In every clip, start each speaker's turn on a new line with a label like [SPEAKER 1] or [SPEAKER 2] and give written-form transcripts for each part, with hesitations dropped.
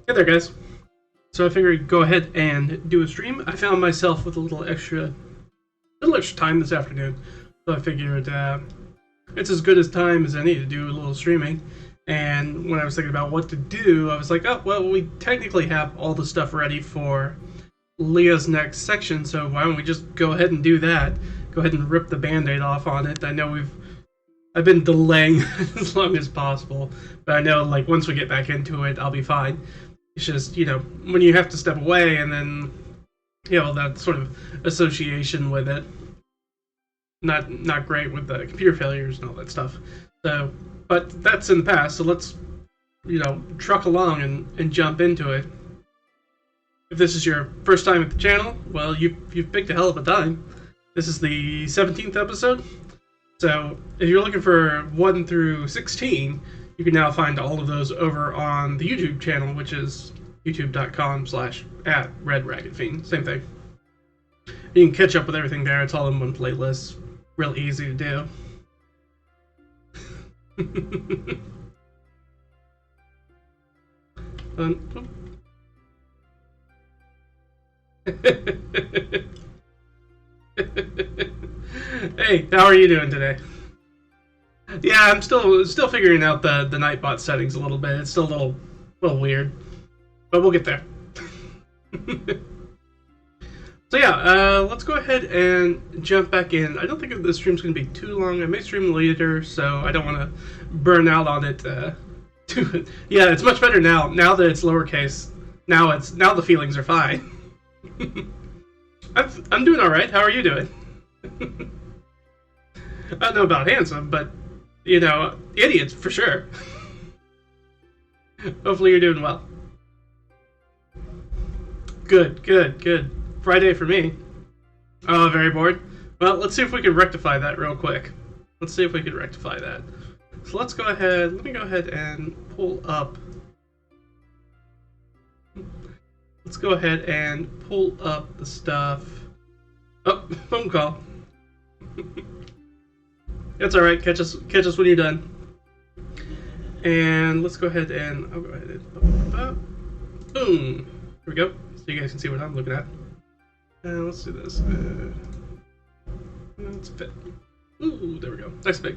[SPEAKER 1] Hey there, guys. So I figured I'd go ahead and do a stream. I found myself with a little extra time this afternoon, so I figured it's as good as time as any to do a little streaming. And when I was thinking about what to do, I was like, oh, well, we technically have all the stuff ready for Leah's next section, so why don't we just go ahead and do that? Go ahead and rip the band-aid off on it. I know I've been delaying as long as possible, but I know, like, once we get back into it, I'll be fine. It's just, you know, when you have to step away and then, you know, that sort of association with it, not great with the computer failures and all that stuff. So, but that's in the past, so let's, you know, truck along and jump into it. If this is your first time at the channel, well, you've picked a hell of a time. This is the 17th episode. So, if you're looking for 1 through 16, you can now find all of those over on the YouTube channel, which is youtube.com/@RedRaggedFiend. Same thing. You can catch up with everything there. It's all in one playlist. Real easy to do. Hey, how are you doing today? Yeah, I'm still figuring out the Nightbot settings a little bit. It's still a little weird, but we'll get there. So yeah, let's go ahead and jump back in. I don't think this stream's going to be too long. I may stream later, so I don't want to burn out on it. Yeah, it's much better now. Now that it's lowercase, now the feelings are fine. I'm doing all right. How are you doing? I don't know about handsome, but you know, idiots for sure. Hopefully you're doing well. Good. Friday for me. Oh, very bored. Well, let's see if we can rectify that real quick. Let's see if we can rectify that. So let's go ahead. Let me go ahead and pull up. Let's go ahead and pull up the stuff. Oh, phone call. That's all right. Catch us when you're done. And let's go ahead and I'll go ahead and boom. Here we go. So you guys can see what I'm looking at. Let's do this. Let's fit. Ooh, there we go. Nice big.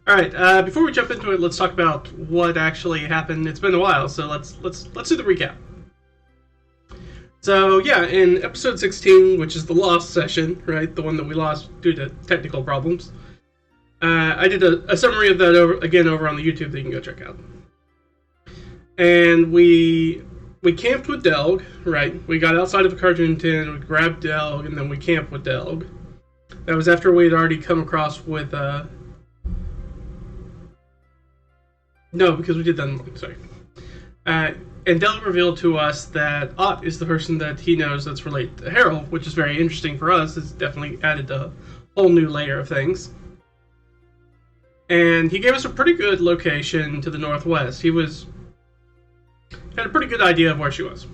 [SPEAKER 1] All right. Before we jump into it, let's talk about what actually happened. It's been a while, so let's do the recap. So yeah, in episode 16, which is the lost session, right, the one that we lost due to technical problems, I did a summary of that over on the YouTube that you can go check out. And we camped with Delg, right? We got outside of a cartoon tin, we grabbed Delg, and then we camped with Delg. That was after we had already come across with no, because we did that in the morning, sorry. And Delg revealed to us that Ott is the person that he knows that's related to Harold, which is very interesting for us. It's definitely added a whole new layer of things. And he gave us a pretty good location to the northwest. He had a pretty good idea of where she was.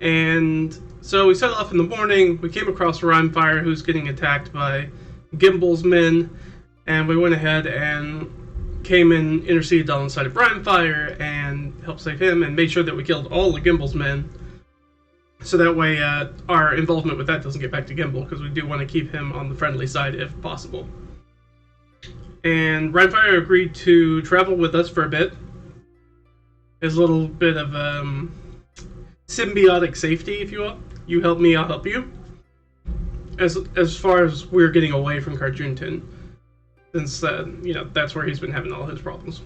[SPEAKER 1] And so we set off in the morning. We came across Rhymefire, who's getting attacked by Gimble's men. And we went ahead and came in, interceded on the side of Rhymefire, and helped save him, and made sure that we killed all of Gimble's men. So that way our involvement with that doesn't get back to Gimble, because we do want to keep him on the friendly side if possible. And Rhymefire agreed to travel with us for a bit. As a little bit of symbiotic safety, if you will. You help me, I'll help you. As far as we're getting away from Cartoon Tin, since you know, that's where he's been having all his problems.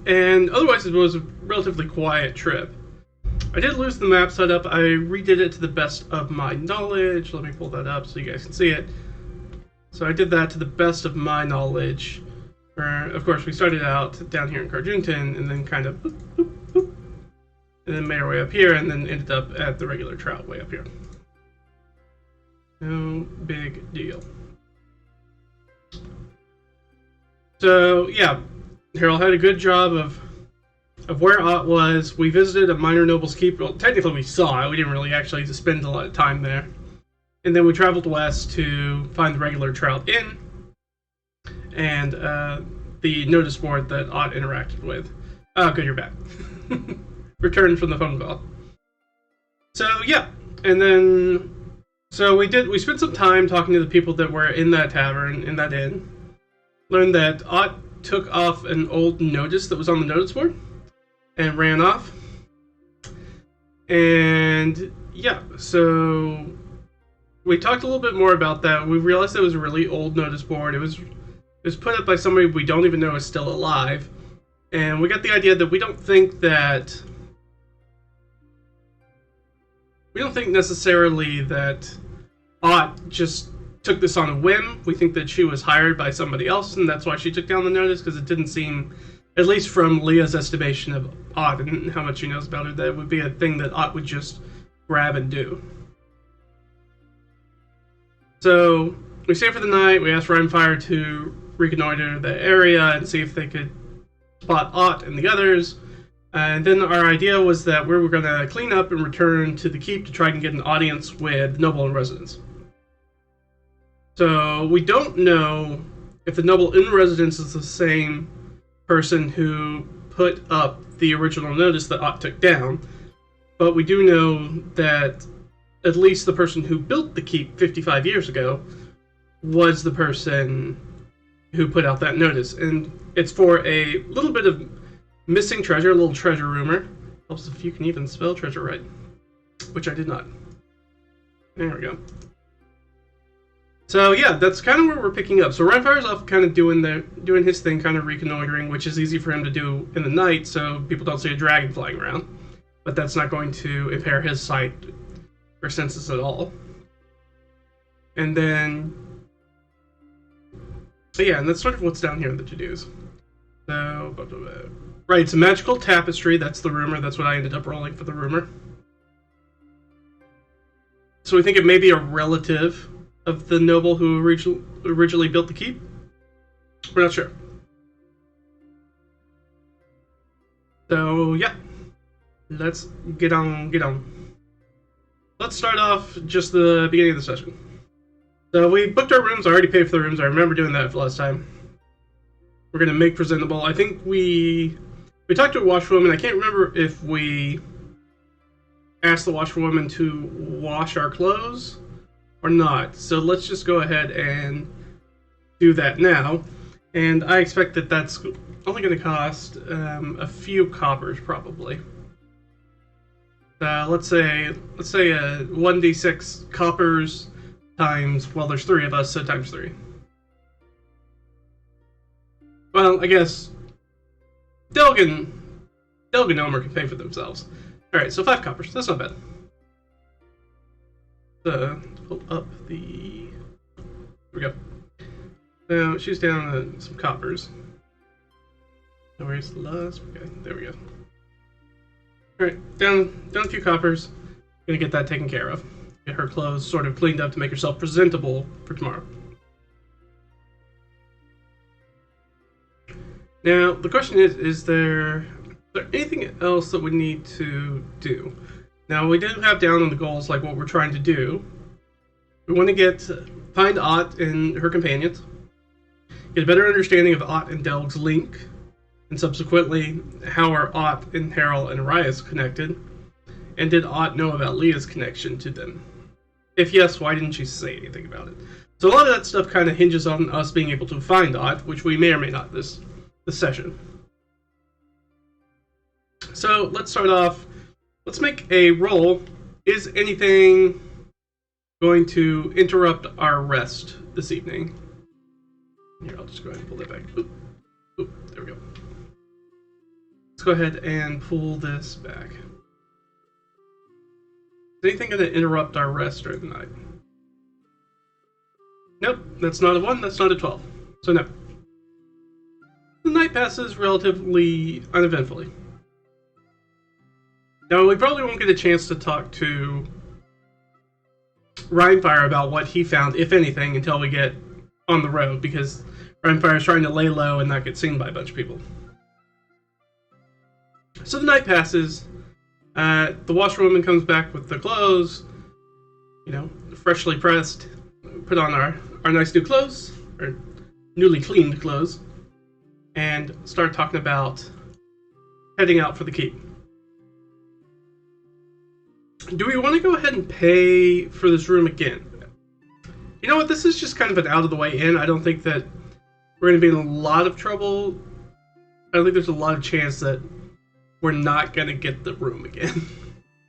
[SPEAKER 1] And otherwise, it was a relatively quiet trip. I did lose the map setup. I redid it to the best of my knowledge. Let me pull that up so you guys can see it. So I did that to the best of my knowledge. Of course, we started out down here in Carjoonton, and then kind of boop, boop, boop, and then made our way up here, and then ended up at the regular trout way up here. No big deal. So yeah, Harold had a good job of where Ott was. We visited a minor noble's keep. Well, technically we saw it. We didn't really actually spend a lot of time there. And then we traveled west to find the regular trout inn and the notice board that Ott interacted with. Oh, good, you're back. Returned from the phone call. So, yeah. And then... So we spent some time talking to the people that were in that tavern, in that inn. Learned that Ott took off an old notice that was on the notice board and ran off. And yeah, so we talked a little bit more about that. We realized it was a really old notice board. It was put up by somebody we don't even know is still alive. And we got the idea that we don't think necessarily that Ott just took this on a whim. We think that she was hired by somebody else, and that's why she took down the notice, because it didn't seem, at least from Leah's estimation of Ott and how much she knows about her, that it would be a thing that Ott would just grab and do. So we stayed for the night. We asked Rhymefire to reconnoiter the area and see if they could spot Ott and the others. And then our idea was that we were going to clean up and return to the keep to try and get an audience with the noble in residence. So we don't know if the noble in residence is the same person who put up the original notice that Ott took down, but we do know that at least the person who built the keep 55 years ago was the person who put out that notice. And it's for a little bit of missing treasure, a little treasure rumor. Helps if you can even spell treasure right, which I did not. There we go. So yeah, that's kind of where we're picking up. So Rhinefire's off kind of doing his thing, kind of reconnoitering, which is easy for him to do in the night so people don't see a dragon flying around. But that's not going to impair his sight or senses at all. And then... So yeah, and that's sort of what's down here in the to-dos. So... Right, it's a magical tapestry. That's the rumor. That's what I ended up rolling for the rumor. So we think it may be a relative of the noble who originally built the keep. We're not sure. So, yeah. Let's get on. Let's start off just the beginning of the session. So we booked our rooms. I already paid for the rooms. I remember doing that last time. We're going to make presentable. I think we talked to a washerwoman. I can't remember if we asked the washerwoman to wash our clothes or not. So let's just go ahead and do that now. And I expect that that's only going to cost a few coppers, probably. Let's say 1d6 coppers times, well, there's 3 of us, so times 3. Well, I guess Delgan and Omer can pay for themselves. Alright, so 5 coppers. That's not bad. Pull up the... Here we go. Now, she's down some coppers. Where's the last? Okay, there we go. Alright, down a few coppers. Gonna get that taken care of. Get her clothes sort of cleaned up to make herself presentable for tomorrow. Now, the question is there anything else that we need to do? Now, we did have down on the goals like what we're trying to do. We want to find Ott and her companions, get a better understanding of Ott and Delg's link, and subsequently, how are Ott and Harold and Arias connected? And did Ott know about Leah's connection to them? If yes, why didn't she say anything about it? So a lot of that stuff kind of hinges on us being able to find Ott, which we may or may not this session. So let's start off. Let's make a roll. Is anything going to interrupt our rest this evening? Here, I'll just go ahead and pull that back. Oop, there we go. Let's go ahead and pull this back. Is anything going to interrupt our rest during the night? Nope, that's not a 1, that's not a 12. So no. The night passes relatively uneventfully. Now, we probably won't get a chance to talk to Rhymefire about what he found, if anything, until we get on the road, because Rhymefire is trying to lay low and not get seen by a bunch of people. So the night passes. The washerwoman comes back with the clothes, freshly pressed. Put on our nice new clothes, or newly cleaned clothes, and start talking about heading out for the keep. Do we want to go ahead and pay for this room again? You know what, this is just kind of an out-of-the-way in. I don't think that we're going to be in a lot of trouble. I don't think there's a lot of chance that we're not going to get the room again.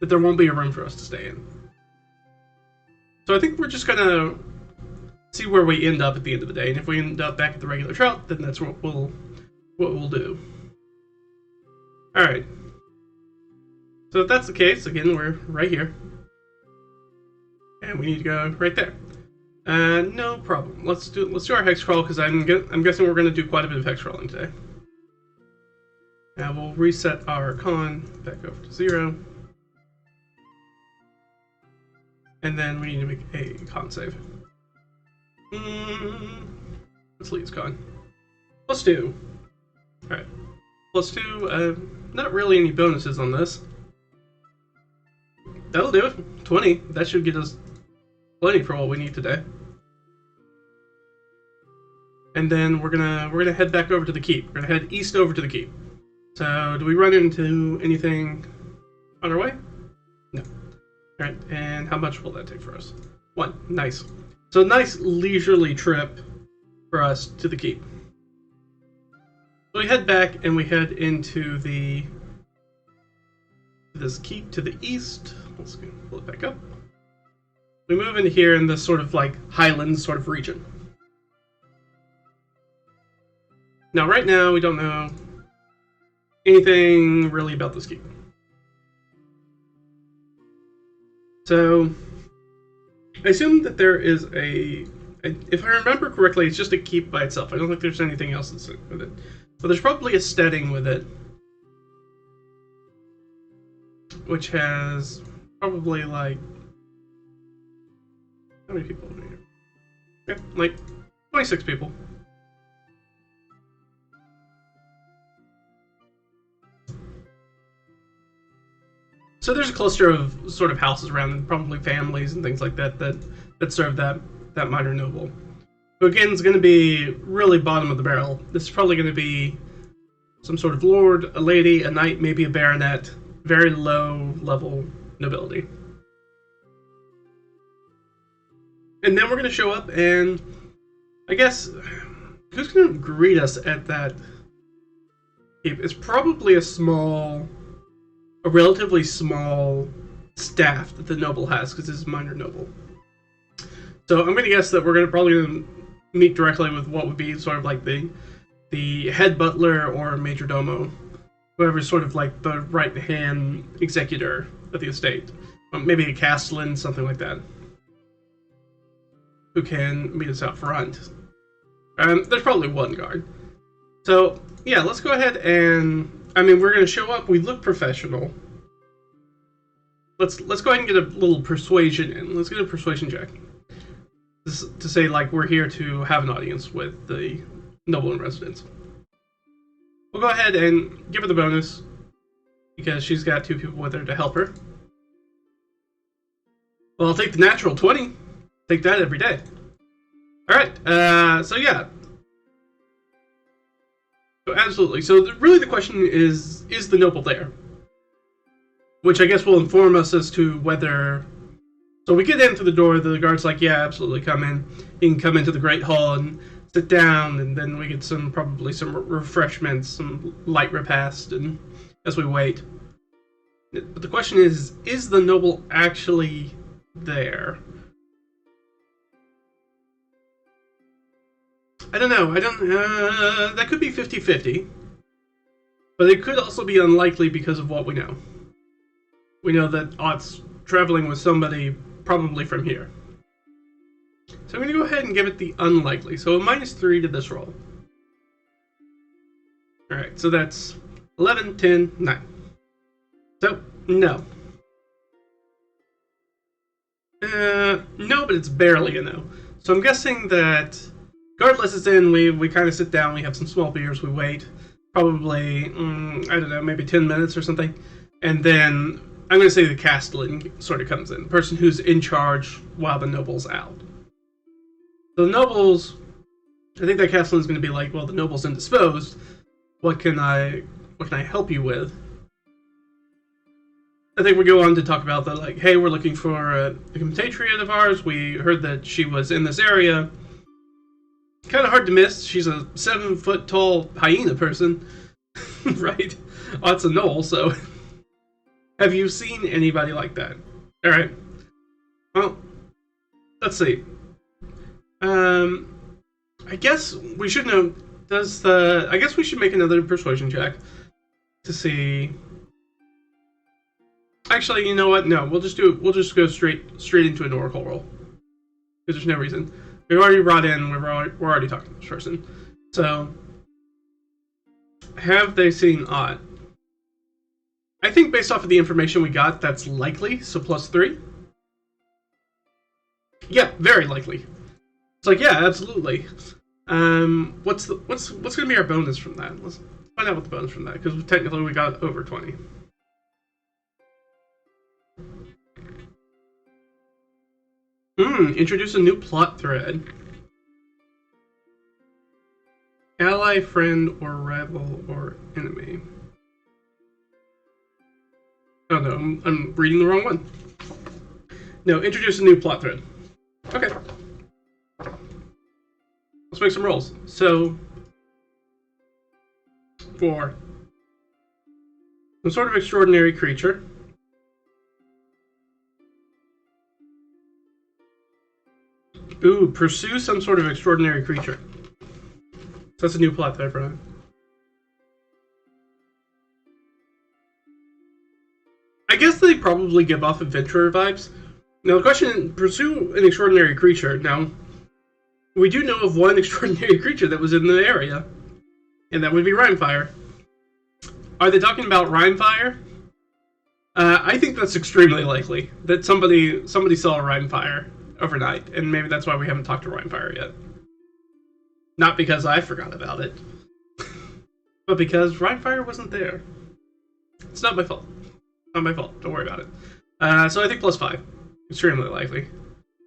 [SPEAKER 1] That there won't be a room for us to stay in. So I think we're just going to see where we end up at the end of the day. And if we end up back at the regular trout, then that's what we'll do. Alright. So if that's the case, again, we're right here. And we need to go right there. No problem. Let's do our hex crawl, because I'm guessing we're going to do quite a bit of hex crawling today. Now we'll reset our con back over to 0. And then we need to make a con save. Let's leave con. +2. Alright. +2. Not really any bonuses on this. That'll do it. 20. That should get us plenty for what we need today. And then we're gonna head back over to the keep. We're gonna head east over to the keep. So, do we run into anything on our way? No. Alright, and how much will that take for us? 1. Nice. So, nice leisurely trip for us to the keep. So we head back and we head into this keep to the east. Let's pull it back up. We move into here in this sort of like highlands sort of region. Now, right now, we don't know anything really about this keep. So, I assume that there is if I remember correctly, it's just a keep by itself. I don't think there's anything else that's with it. But there's probably a steading with it, which has probably like, how many people in here? Yeah, like 26 people. So there's a cluster of sort of houses around, and probably families and things like that that serve that minor noble. Who again is going to be really bottom of the barrel. This is probably going to be some sort of lord, a lady, a knight, maybe a baronet, very low level nobility. And then we're going to show up, and I guess who's going to greet us at that keep? It's probably a relatively small staff that the noble has, because this is minor noble. So I'm going to guess that we're going to probably meet directly with what would be sort of like the head butler or major domo, whoever's sort of like the right hand executor of the estate, maybe a castellan, something like that, who can meet us out front. There's probably one guard. So yeah, let's go ahead and we're going to show up. We look professional. Let's go ahead and get a little persuasion in. Let's get a persuasion check. To say, like, we're here to have an audience with the noble in residence. We'll go ahead and give her the bonus, because she's got 2 people with her to help her. Well, I'll take the natural 20. Take that every day. Alright, so yeah. So absolutely. So really the question is the noble there? Which I guess will inform us as to whether... So we get in through the door, the guard's like, yeah, absolutely, come in. You can come into the Great Hall and sit down, and then we get probably some refreshments, some light repast, and as we wait. But the question is the noble actually there? I don't know. That could be 50-50. But it could also be unlikely because of what we know. We know that Ott's traveling with somebody probably from here. So I'm going to go ahead and give it the unlikely. So a -3 to this roll. Alright, so that's 11, 10, 9. So, no. No, but it's barely a no. So I'm guessing that regardless it's in, we kind of sit down, we have some small beers, we wait. Probably, I don't know, maybe 10 minutes or something. And then I'm going to say the castellan sort of comes in. The person who's in charge while the noble's out. So the nobles, I think that castellan's going to be like, well, the noble's indisposed. What can I help you with? I think we go on to talk about that, like, hey, we're looking for a compatriot of ours. We heard that she was in this area. Kind of hard to miss. She's a 7-foot tall hyena person, right? Oh, it's a knoll, so... Have you seen anybody like that? Alright. Well, let's see. I guess we should know... I guess we should make another persuasion check to see... Actually, you know what? No, we'll just go straight into an oracle roll. Because there's no reason. We've already brought in, we're already talking to this person. So, have they seen Odd? I think based off of the information we got, that's likely, so +3. Yeah, very likely. It's like, yeah, absolutely. What's gonna be our bonus from that? Let's find out what the bonus from that, because technically we got over 20. Introduce a new plot thread. Ally, friend, or rival, or enemy. Oh no, I'm reading the wrong one. No, introduce a new plot thread. Okay. Let's make some rolls. So, for some sort of extraordinary creature. Ooh, pursue some sort of extraordinary creature. So that's a new plot thread for now. I guess they probably give off adventurer vibes. Now the question, pursue an extraordinary creature. Now, we do know of one extraordinary creature that was in the area, and that would be Rhymefire. Are they talking about Rhymefire? I think that's extremely likely, that somebody saw a Rhymefire overnight, and maybe that's why we haven't talked to Rhymefire yet. Not because I forgot about it, but because Rhymefire wasn't there. It's not my fault. Not my fault. Don't worry about it. So I think +5. Extremely likely.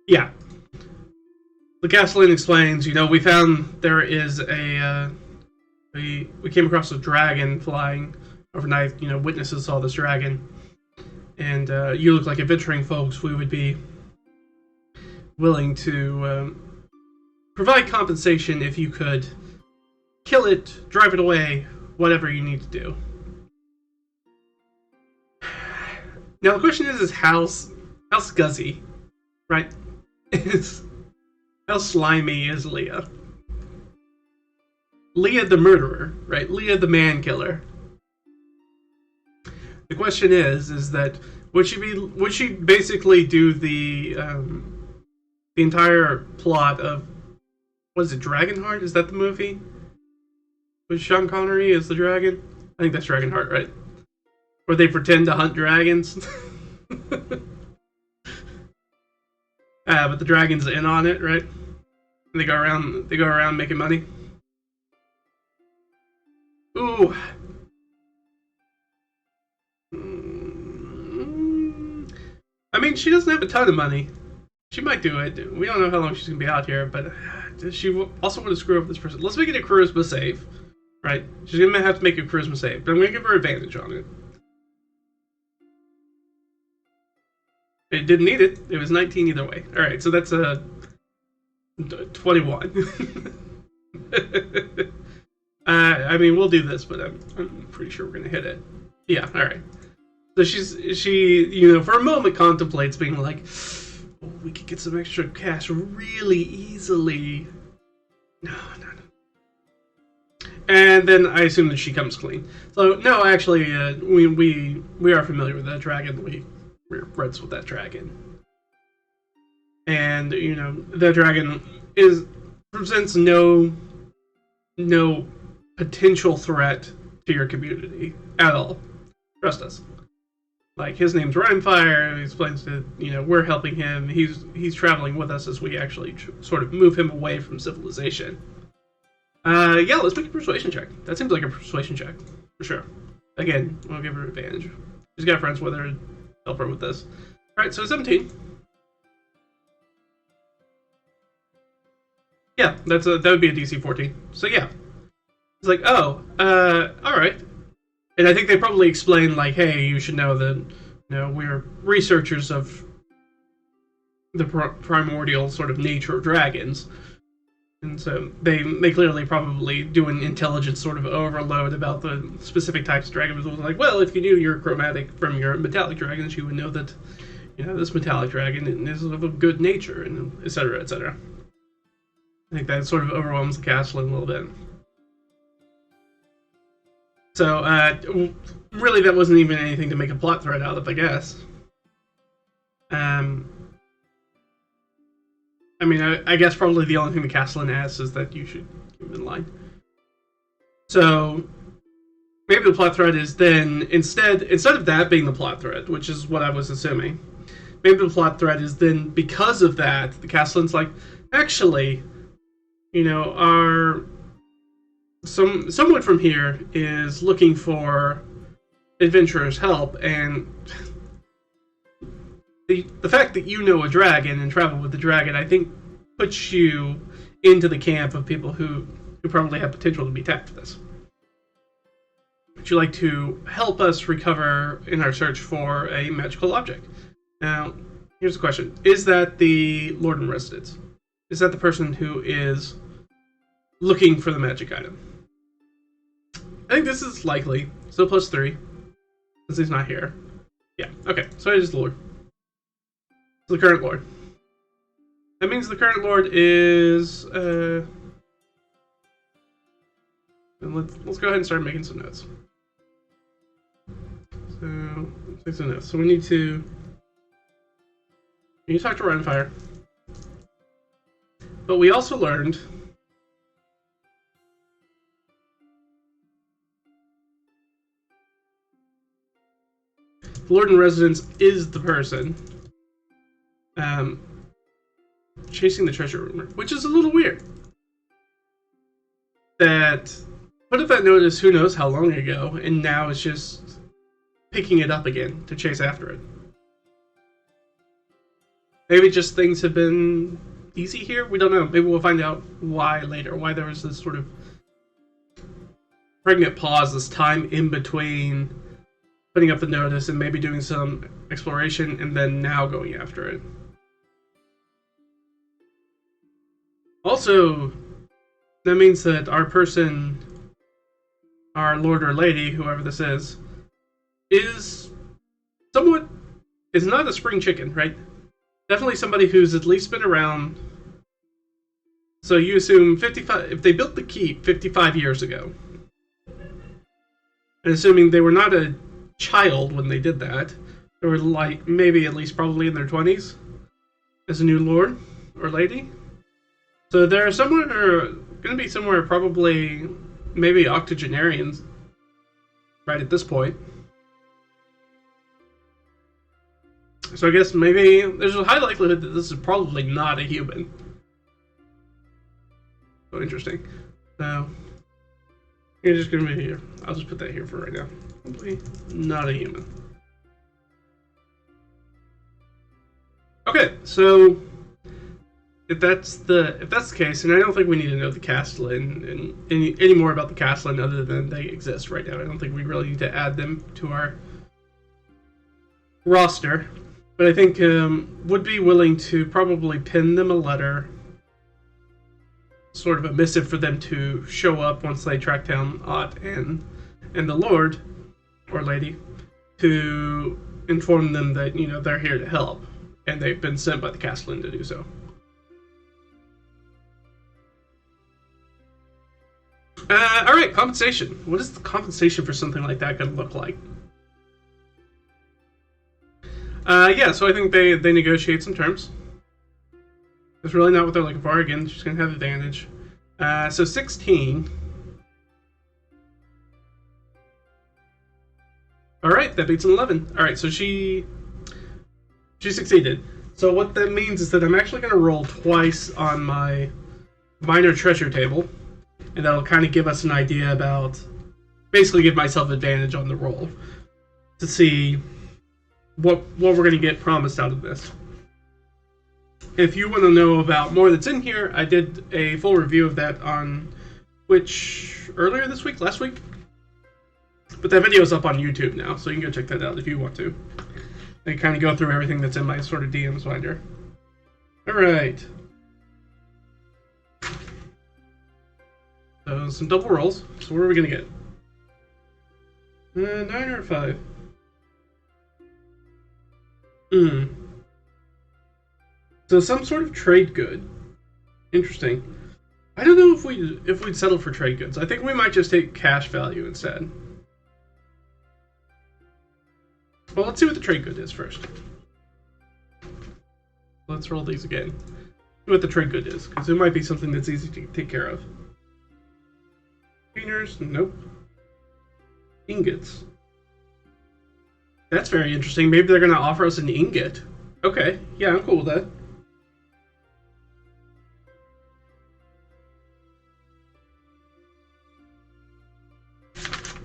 [SPEAKER 1] Yeah. The Castellan explains, we found there is we came across a dragon flying overnight. Witnesses saw this dragon. And you look like adventuring folks. We would be willing to provide compensation if you could kill it, drive it away, whatever you need to do. Now the question is how scuzzy, right? How slimy is Leah? Leah the murderer, right? Leah the man killer. The question is that would she basically do the entire plot of, what is it, Dragonheart? Is that the movie? With Sean Connery as the dragon? I think that's Dragonheart, right? Where they pretend to hunt dragons. But the dragon's in on it, right? And they go around making money. Ooh. I mean, she doesn't have a ton of money. She might do it. We don't know how long she's going to be out here, but she also want to screw up this person. Let's make it a charisma save, right? She's going to have to make a charisma save, but I'm going to give her advantage on it. It didn't need it. It was 19 either way. Alright, so that's a 21. I mean, we'll do this, but I'm pretty sure we're going to hit it. Yeah, alright. So she, for a moment contemplates being like, oh, we could get some extra cash really easily. No. And then I assume that she comes clean. So, no, actually, we are familiar with that dragon. We're friends with that dragon. And, that dragon presents no potential threat to your community at all. Trust us. Like, his name's Rhymefire. He explains that, we're helping him. He's traveling with us as we actually sort of move him away from civilization. Yeah, let's make a persuasion check. That seems like a persuasion check, for sure. Again, we'll give her advantage. She's got friends with her to help her with this. Alright, so 17. Yeah, that would be a DC 14. So yeah. It's like, oh, alright. And I think they probably explain, like, hey, you should know that we're researchers of the primordial sort of nature of dragons. And so they clearly probably do an intelligence sort of overload about the specific types of dragons. Like, well, if you knew your chromatic from your metallic dragons, you would know that, this metallic dragon is of a good nature, and et cetera, et cetera. I think that sort of overwhelms the castle a little bit. So, really, that wasn't even anything to make a plot thread out of, I guess. I guess probably the only thing the Castellan asks is that you should keep him in line. So, maybe the plot thread is then, instead of that being the plot thread, which is what I was assuming, maybe the plot thread is then, because of that, the Castellan's like, actually, someone from here is looking for adventurers' help, and the fact that you know a dragon and travel with the dragon, I think, puts you into the camp of people who probably have potential to be tapped for this. Would you like to help us recover in our search for a magical object? Now, here's the question. Is that the Lord in Residence? Is that the person who is looking for the magic item? I think this is likely. So +3, since he's not here. Yeah, okay, so it is the Lord. The current Lord. That means the current Lord is... let's go ahead and start making some notes. So, let's make some notes. So we need to talk to Rhinefire. But we also learned... the Lord in Residence is the person chasing the treasure rumor, which is a little weird. That put up that notice who knows how long ago, and now it's just picking it up again to chase after it. Maybe just things have been easy here? We don't know. Maybe we'll find out why later. Why there was this sort of pregnant pause, this time in between putting up the notice and maybe doing some exploration and then now going after it. Also, that means that our person, our lord or lady, whoever this is not a spring chicken, right? Definitely somebody who's at least been around. So you assume 55, if they built the keep 55 years ago, and assuming they were not a child when they did that, they were like maybe at least probably in their 20s as a new lord or lady. So they're going to be somewhere probably maybe octogenarians right at this point. So I guess maybe there's a high likelihood that this is probably not a human. So interesting. So you're just going to be here. I'll just put that here for right now. Probably not a human. Okay, so if that's the case, and I don't think we need to know the Castellan and any more about the Castellan other than they exist right now. I don't think we really need to add them to our roster. But I think would be willing to probably pin them a letter, sort of a missive for them to show up once they track down Ott and the Lord or Lady, to inform them that they're here to help and they've been sent by the Castellan to do so. Alright, compensation. What is the compensation for something like that going to look like? Yeah, so I think they negotiate some terms. That's really not what they're looking for. Again, she's going to have advantage. So 16. Alright, that beats an 11. Alright, so she succeeded. So what that means is that I'm actually going to roll twice on my minor treasure table. And that'll kind of give us an idea about, basically give myself advantage on the roll to see what we're going to get promised out of this. If you want to know about more that's in here, I did a full review of that on Twitch earlier this week, last week. But that video is up on YouTube now, so you can go check that out if you want to. I kind of go through everything that's in my sort of DM's binder. Alright. So, some double rolls. So what are we going to get? 9 or 5? So some sort of trade good. Interesting. I don't know if we'd settle for trade goods. I think we might just take cash value instead. Well, let's see what the trade good is first. Let's roll these again. See what the trade good is, because it might be something that's easy to take care of. Containers? Nope. Ingots. That's very interesting. Maybe they're going to offer us an ingot. Okay, yeah, I'm cool with that.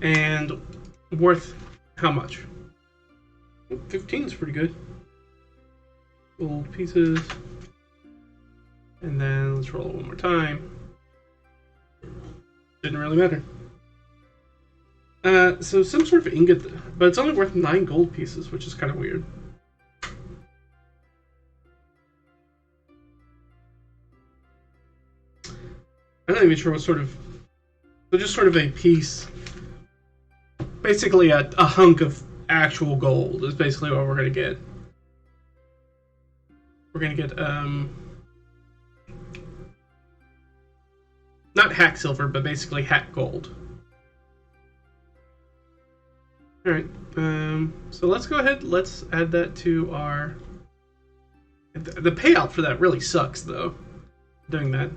[SPEAKER 1] And worth how much? 15 is pretty good. Gold pieces. And then let's roll it one more time. Didn't really matter. So some sort of ingot, but it's only worth 9 gold pieces, which is kind of weird. I'm not even sure what sort of... So just sort of a piece... Basically a hunk of actual gold is basically what we're going to get. We're going to get, not hack silver, but basically hack gold. Alright, so let's go ahead, let's add that to our... The payout for that really sucks, though, doing that.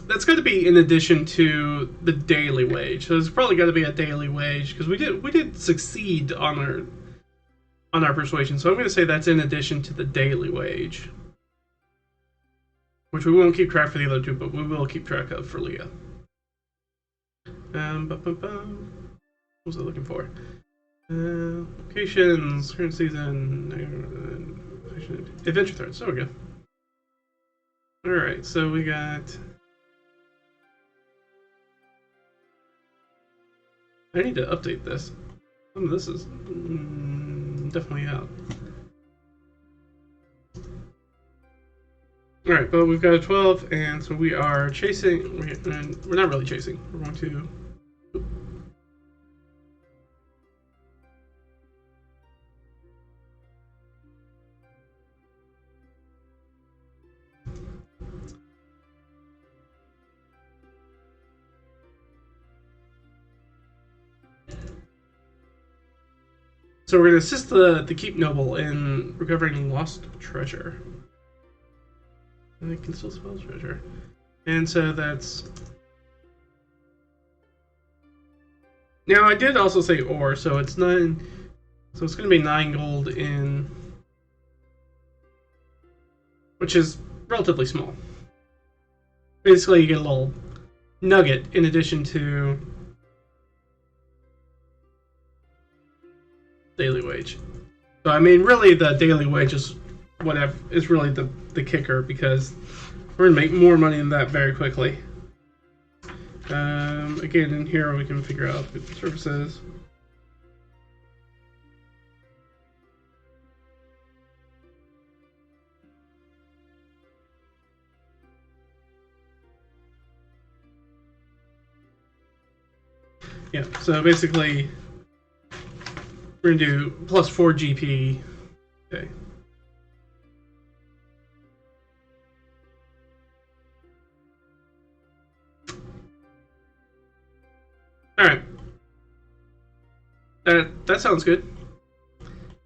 [SPEAKER 1] That's going to be in addition to the daily wage. So it's probably got to be a daily wage, because we did succeed on our persuasion, so I'm going to say that's in addition to the daily wage. Which we won't keep track for the other two, but we will keep track of for Leah. What was I looking for? Locations, current season, adventure threads. There we go. Alright, so we got... I need to update this. Some of this is definitely out. Alright, but we've got a 12, and so we are chasing... We're not really chasing. We're going to... So we're going to assist the Keep Noble in recovering lost treasure. And they can still spell treasure. And so that's... Now I did also say ore, so it's 9... So it's going to be 9 gold in... Which is relatively small. Basically you get a little nugget in addition to... daily wage. So I mean, really, the daily wage is whatever is really the kicker, because we're gonna make more money than that very quickly. Again, in here we can figure out the services. Yeah. So basically. We're going to do plus 4 GP. Okay. Alright. That sounds good.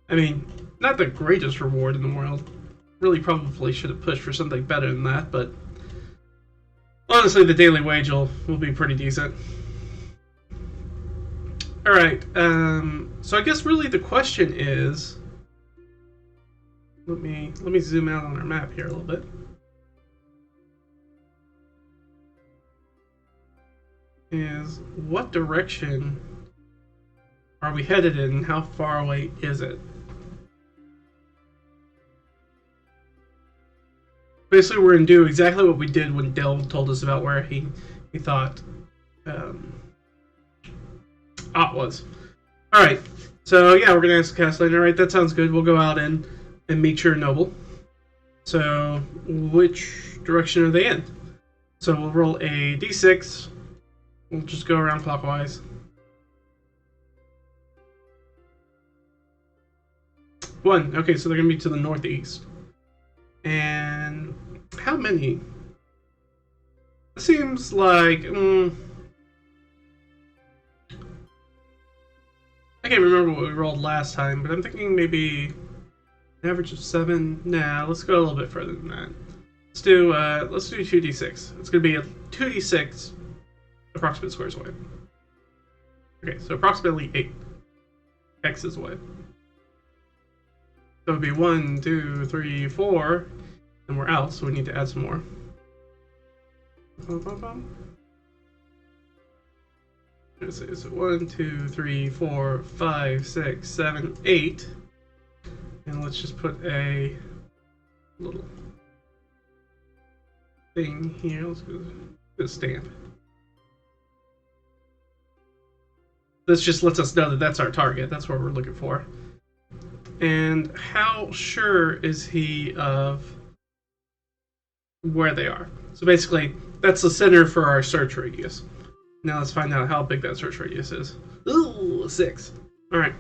[SPEAKER 1] I mean, not the greatest reward in the world. Really probably should have pushed for something better than that, but... Honestly, the daily wage will be pretty decent. Alright, so I guess really the question is... Let me zoom out on our map here a little bit. Is what direction are we headed in, and how far away is it? Basically, we're going to do exactly what we did when Del told us about where he thought Ott was. Alright, so yeah, we're gonna ask the castellan. Alright, that sounds good. We'll go out and meet your noble. So, which direction are they in? So we'll roll a d6. We'll just go around clockwise. 1. Okay, so they're gonna be to the northeast. And how many? It seems like I can't remember what we rolled last time, but I'm thinking maybe an average of 7. Nah, let's go a little bit further than that. Let's do 2d6. It's gonna be a 2d6 approximate squares away. Okay, so approximately 8 hexes away. So it would be 1, 2, 3, 4, and we're out, so we need to add some more. So 1, 2, 3, 4, 5, 6, 7, 8. And let's just put a little thing here. Let's go to stamp. This just lets us know that that's our target. That's what we're looking for. And how sure is he of where they are? So basically, that's the center for our search radius. Now let's find out how big that search radius is. Ooh, 6. Alright.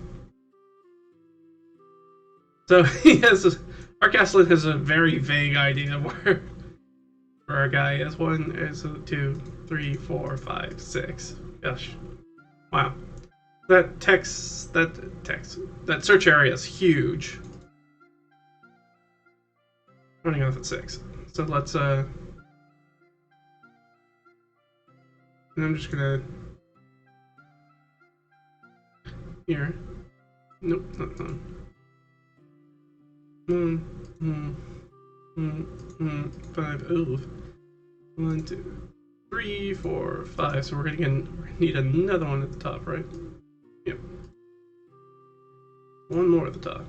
[SPEAKER 1] So our castellan has a very vague idea of where our guy is. 1 is 2, 3, 4, 5, 6. Gosh. Wow. That search area is huge. Running off at 6. So let's and I'm just gonna here. Nope, not that. 5. Ooh. 1, 2, 3, 4, 5. So we're gonna need another one at the top, right? Yep. One more at the top.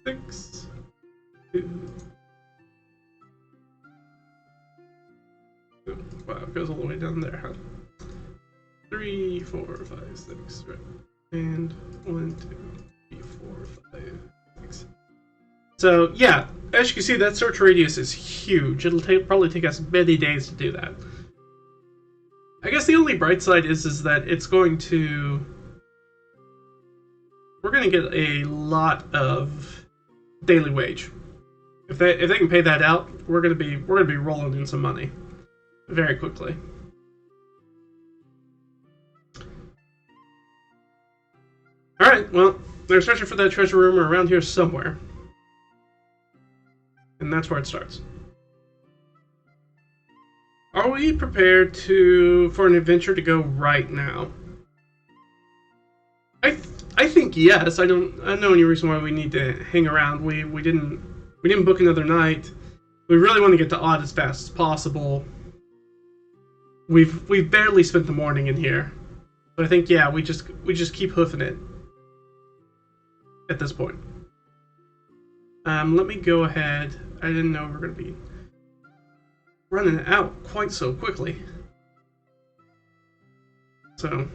[SPEAKER 1] 6. 2. Oh, wow, it goes all the way down there, huh? 3, 4, 5, 6, right? And 1, 2, 3, 4, 5, 6. So yeah, as you can see, that search radius is huge. It'll probably take us many days to do that. I guess the only bright side is that it's going to. We're going to get a lot of daily wage. If they can pay that out, we're going to be rolling in some money very quickly. All right, well, they're searching for that treasure room around here somewhere, and that's where it starts. Are we prepared for an adventure to go right now? I think yes. I don't know any reason why we need to hang around. We didn't book another night. We really want to get to Odd as fast as possible. We've barely spent the morning in here, but I think yeah, we just keep hoofing it at this point. Let me go ahead. I didn't know we were going to be running out quite so quickly. So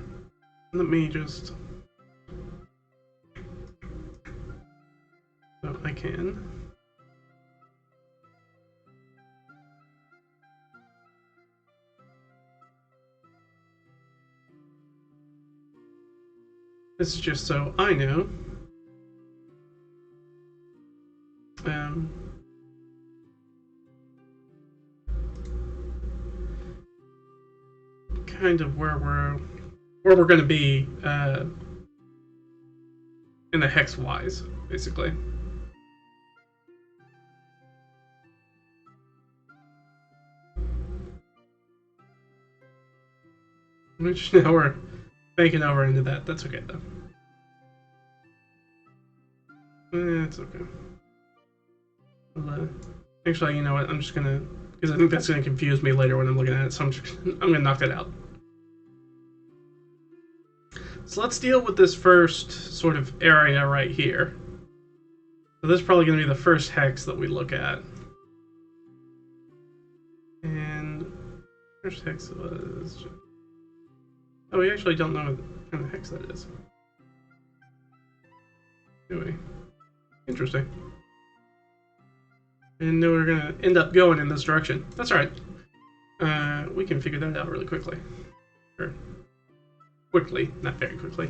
[SPEAKER 1] let me just. So I can. This is just so I know. Kind of where we're going to be in the hex wise, basically. Which now we're banking over into that. That's okay though. It's okay. Well, actually, you know what? I'm just gonna, because I think that's gonna confuse me later when I'm looking at it. So I'm gonna knock that out. So let's deal with this first sort of area right here. So this is probably gonna be the first hex that we look at. And First hex was... Oh, we actually don't know what kind of hex that is. Anyway, interesting. I didn't know we were gonna end up going in this direction. That's alright. We can figure that out really quickly. Or quickly, not very quickly.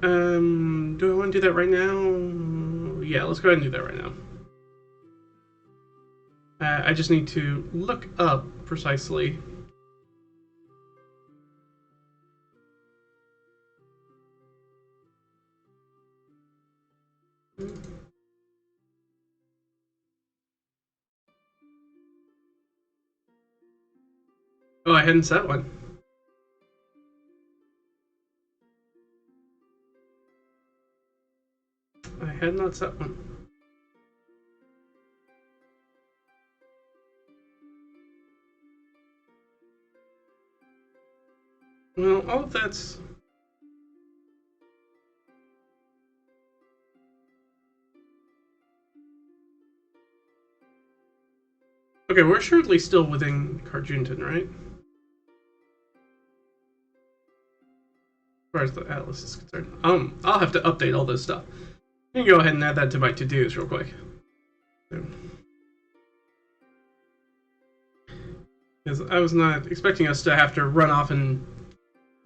[SPEAKER 1] Do I want to do that right now? Yeah, let's go ahead and do that right now. I just need to look up precisely. Oh, I hadn't set one. I had not set one. Well, all of that's... Okay, we're surely still within Carjuntan, right? As far as the Atlas is concerned. I'll have to update all this stuff. You can go ahead and add that to my to-dos real quick. Because I was not expecting us to have to run off and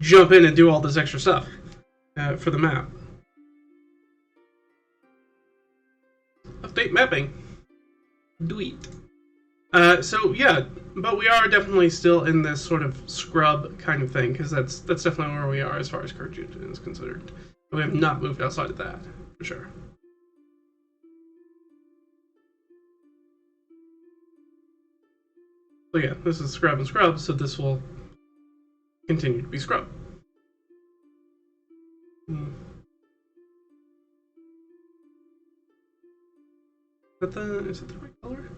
[SPEAKER 1] jump in and do all this extra stuff for the map. Update mapping. Do it. So yeah, but we are definitely still in this sort of scrub kind of thing, because that's definitely where we are as far as Carjuntan is considered. We have not moved outside of that, for sure. So yeah, this is scrub and scrub, so this will continue to be scrub. Is that the right color?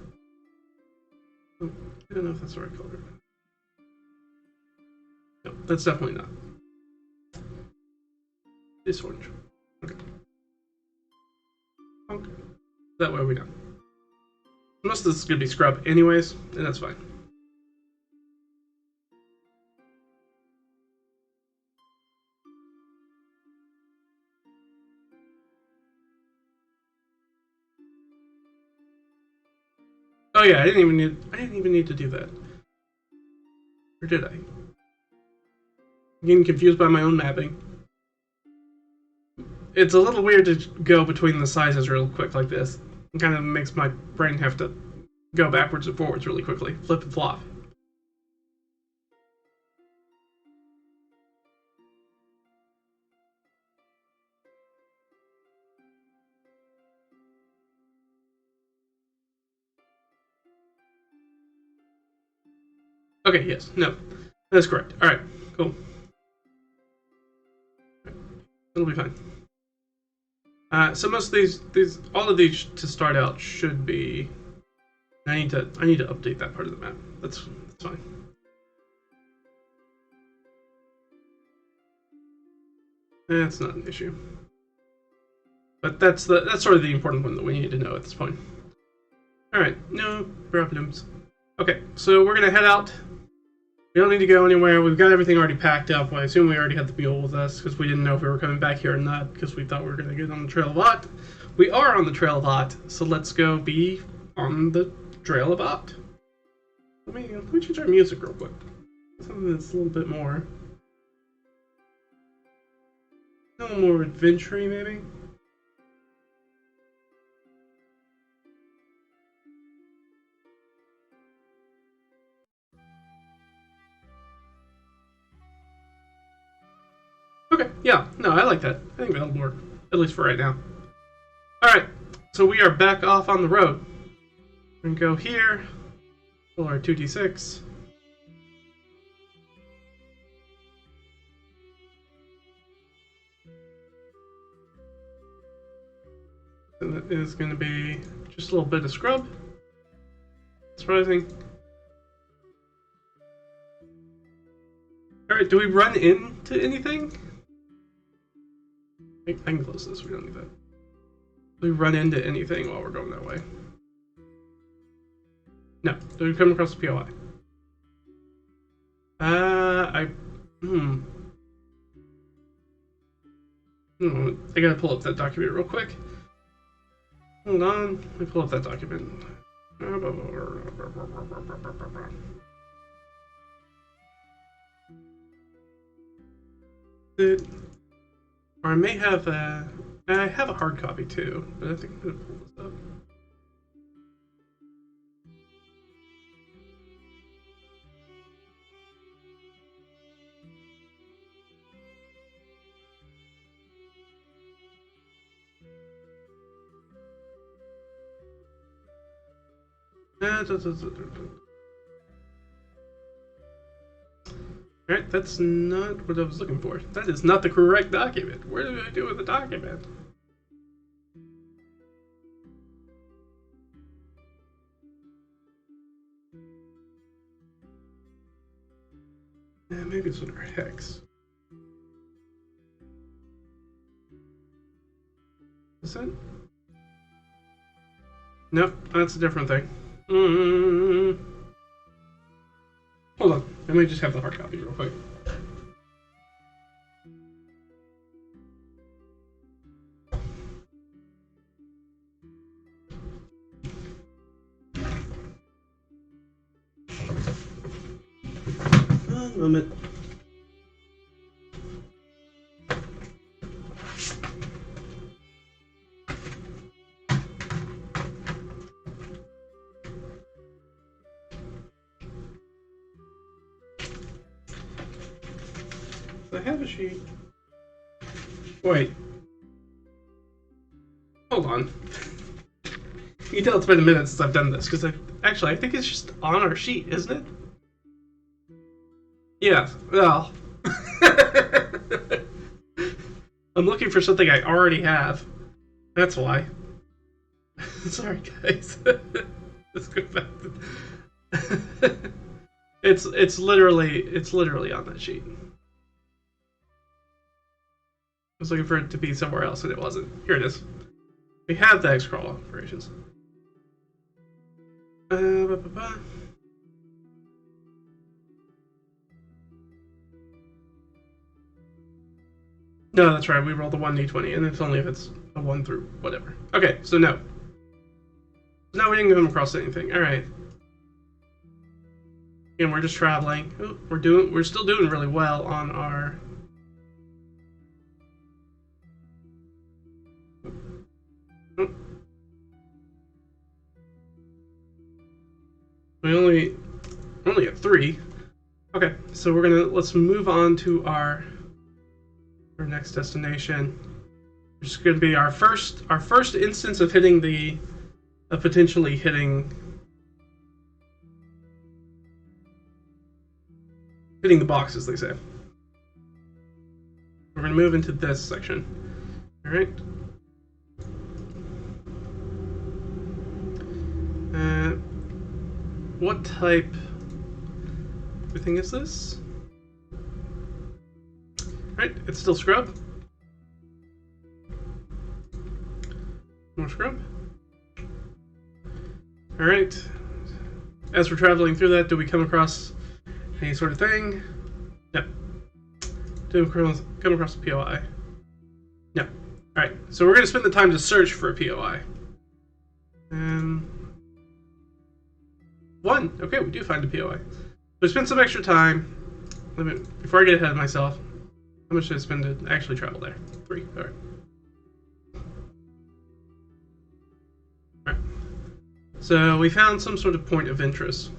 [SPEAKER 1] Oh, I don't know if that's the right color. No, that's definitely not. This orange. Okay. Okay. That way we know. Most of this is going to be scrub anyways, and that's fine. Oh yeah, I didn't even need to do that. Or did I? I'm getting confused by my own mapping. It's a little weird to go between the sizes real quick like this. It kind of makes my brain have to go backwards and forwards really quickly. Flip and flop. Okay, yes, no. That's correct. Alright, cool. It'll be fine. So most of these, all of these to start out should be... I need to update that part of the map. That's fine. That's not an issue. But that's sort of the important one that we need to know at this point. Alright, no problems. Okay, so we're gonna head out. We don't need to go anywhere. We've got everything already packed up. I assume we already had the mule with us because we didn't know if we were coming back here or not because we thought we were going to get on the Trail of Ott. We are on the Trail of Ott, so let's go be on the Trail of Ott. Let me change our music real quick. Something that's a little bit more... a little more adventure-y, maybe? Okay, yeah, no, I like that. I think that'll work, at least for right now. Alright, so we are back off on the road. We're gonna go here, roll our 2d6. And that is gonna be just a little bit of scrub. Surprising. Alright, do we run into anything? I can close this, we don't need that. Do we run into anything while we're going that way? No. Do we come across the POI? I I gotta pull up that document real quick. Hold on, let me pull up that document. Or I may have I have a hard copy too, but I think I'm gonna pull this up. Alright, that's not what I was looking for. That is not the correct document. What did I do with the document? Maybe it's under hex. Is that? Nope, that's a different thing. Hold on, I might just have the hard copy real quick. One moment. I have a sheet. Wait. Hold on. You can tell it's been a minute since I've done this, because I think it's just on our sheet, isn't it? Yeah, well. I'm looking for something I already have. That's why. Sorry, guys. Let's go back to... it's literally on that sheet. I was looking for it to be somewhere else, and it wasn't. Here it is. We have the X-crawl operations. No, that's right. We roll the 1d20, and it's only if it's a 1 through whatever. Okay, so no. No, we didn't come across anything. All right. Again, we're just traveling. Ooh, we're still doing really well on our... We're only at 3. Okay, so let's move on to our next destination. Which is gonna be our first instance of potentially hitting the box, as they say. We're gonna move into this section. Alright. What type of thing is this? Right, it's still scrub. More scrub. Alright. As we're traveling through that, do we come across any sort of thing? No. Do we come across a POI? No. Alright, so we're going to spend the time to search for a POI. 1. Okay, we do find a POI. We spend some extra time. Before I get ahead of myself, how much did I spend to actually travel there? 3. Alright. Alright. So we found some sort of point of interest.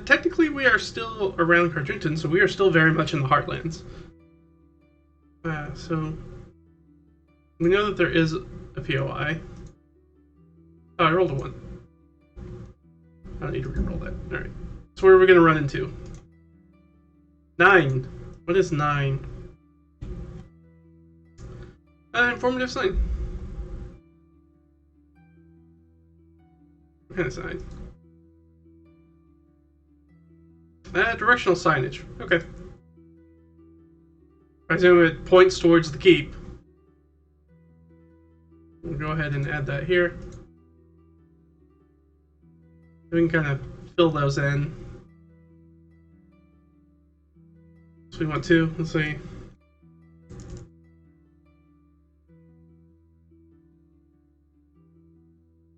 [SPEAKER 1] Technically, we are still around Carjunton, so we are still very much in the Heartlands. So we know that there is a POI. Oh, I rolled a 1. I don't need to reroll that. Alright. So where are we going to run into? 9. What is 9? Informative sign. What kind of sign? Directional signage. Okay. I assume it points towards the keep. We'll go ahead and add that here. We can kind of fill those in. So we want to. Let's see.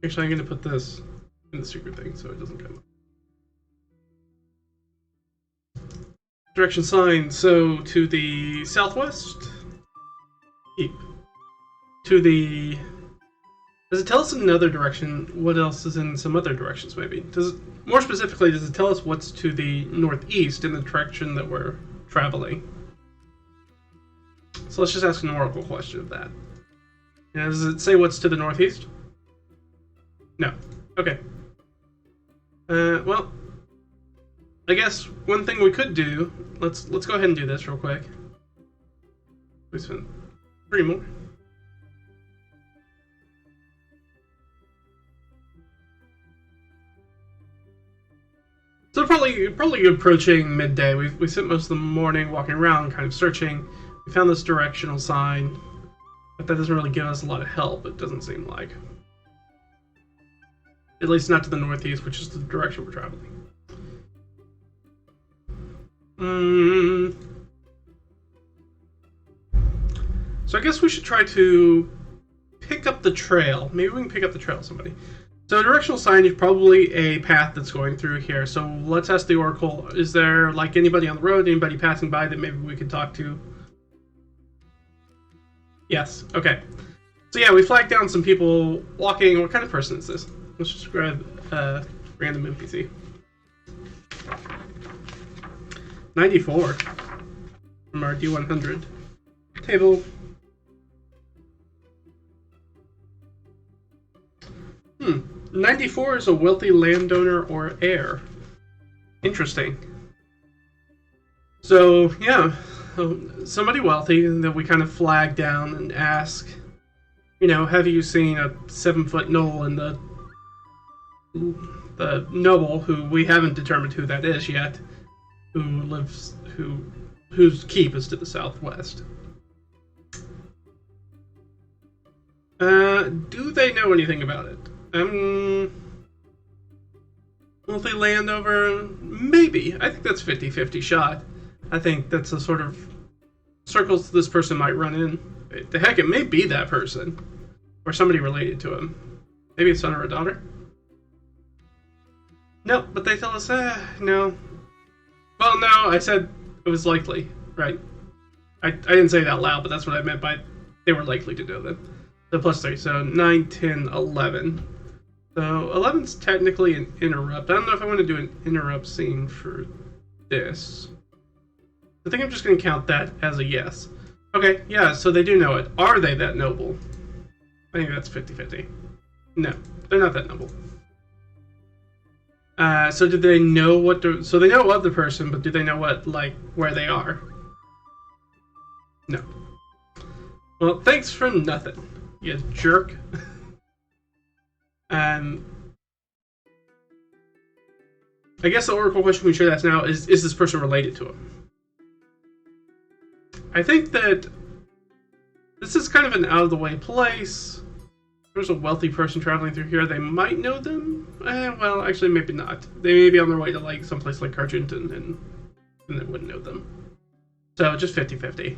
[SPEAKER 1] Actually, I'm going to put this in the secret thing so it doesn't come up. Direction sign. So to the southwest. Keep. To the... Does it tell us another direction? What else is in some other directions, maybe? More specifically, does it tell us what's to the northeast in the direction that we're traveling? So let's just ask an oracle question of that. Does it say what's to the northeast? No. Okay. Well, I guess one thing we could do. Let's go ahead and do this real quick. We spent 3 more. So probably approaching midday. We spent most of the morning walking around, kind of searching. We found this directional sign, but that doesn't really give us a lot of help. It doesn't seem like, at least not to the northeast, which is the direction we're traveling. So I guess we should try to pick up the trail. Maybe we can pick up the trail of somebody. So a directional sign is probably a path that's going through here. So let's ask the oracle, is there like anybody on the road, anybody passing by that maybe we could talk to? Yes, okay. So yeah, we flagged down some people walking. What kind of person is this? Let's just grab random NPC. 94 from our D100 table. 94 is a wealthy landowner or heir. Interesting. So, yeah, somebody wealthy that we kind of flag down and ask, have you seen a 7-foot knoll in the noble, who we haven't determined who that is yet, whose keep is to the southwest. Do they know anything about it? Wealthy landowner, maybe. I think that's 50-50 shot. I think that's the sort of circles this person might run in. The heck, it may be that person. Or somebody related to him. Maybe a son or a daughter. No, but they tell us, no. Well, no, I said it was likely, right? I didn't say it out loud, but that's what I meant by they were likely to know that. The +3, so 9, 10, 11. So 11's technically an interrupt. I don't know if I want to do an interrupt scene for this. I think I'm just going to count that as a yes. Okay, yeah, so they do know it. Are they that noble? I think that's 50-50. No, they're not that noble. So do they know so they know of the person, but do they know where they are? No. Well, thanks for nothing, you jerk. I guess the oracle question we should ask now is this person related to him? I think that this is kind of an out-of-the-way place. There's a wealthy person traveling through here. They might know them. Well, actually, maybe not. They may be on their way to someplace like Argenton, and they wouldn't know them. So just 50-50.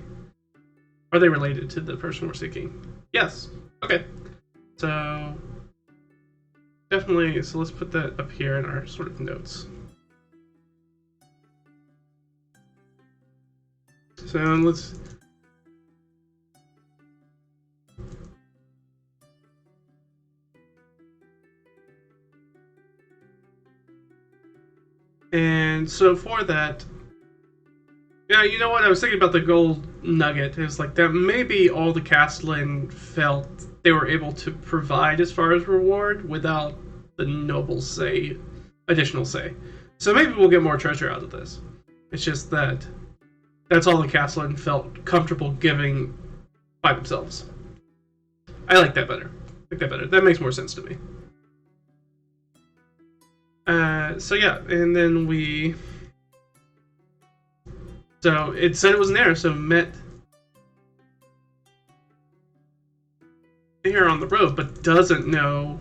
[SPEAKER 1] Are they related to the person we're seeking? Yes. Okay. So definitely. So let's put that up here in our sort of notes. So let's. And so for that, yeah, you know what? I was thinking about the gold nugget. It was like that maybe all the Castellan felt they were able to provide as far as reward without the nobles' additional say. So maybe we'll get more treasure out of this. It's just that that's all the Castellan felt comfortable giving by themselves. I like that better. That makes more sense to me. So yeah, and then so it said it was an error, so met here on the road, but doesn't know.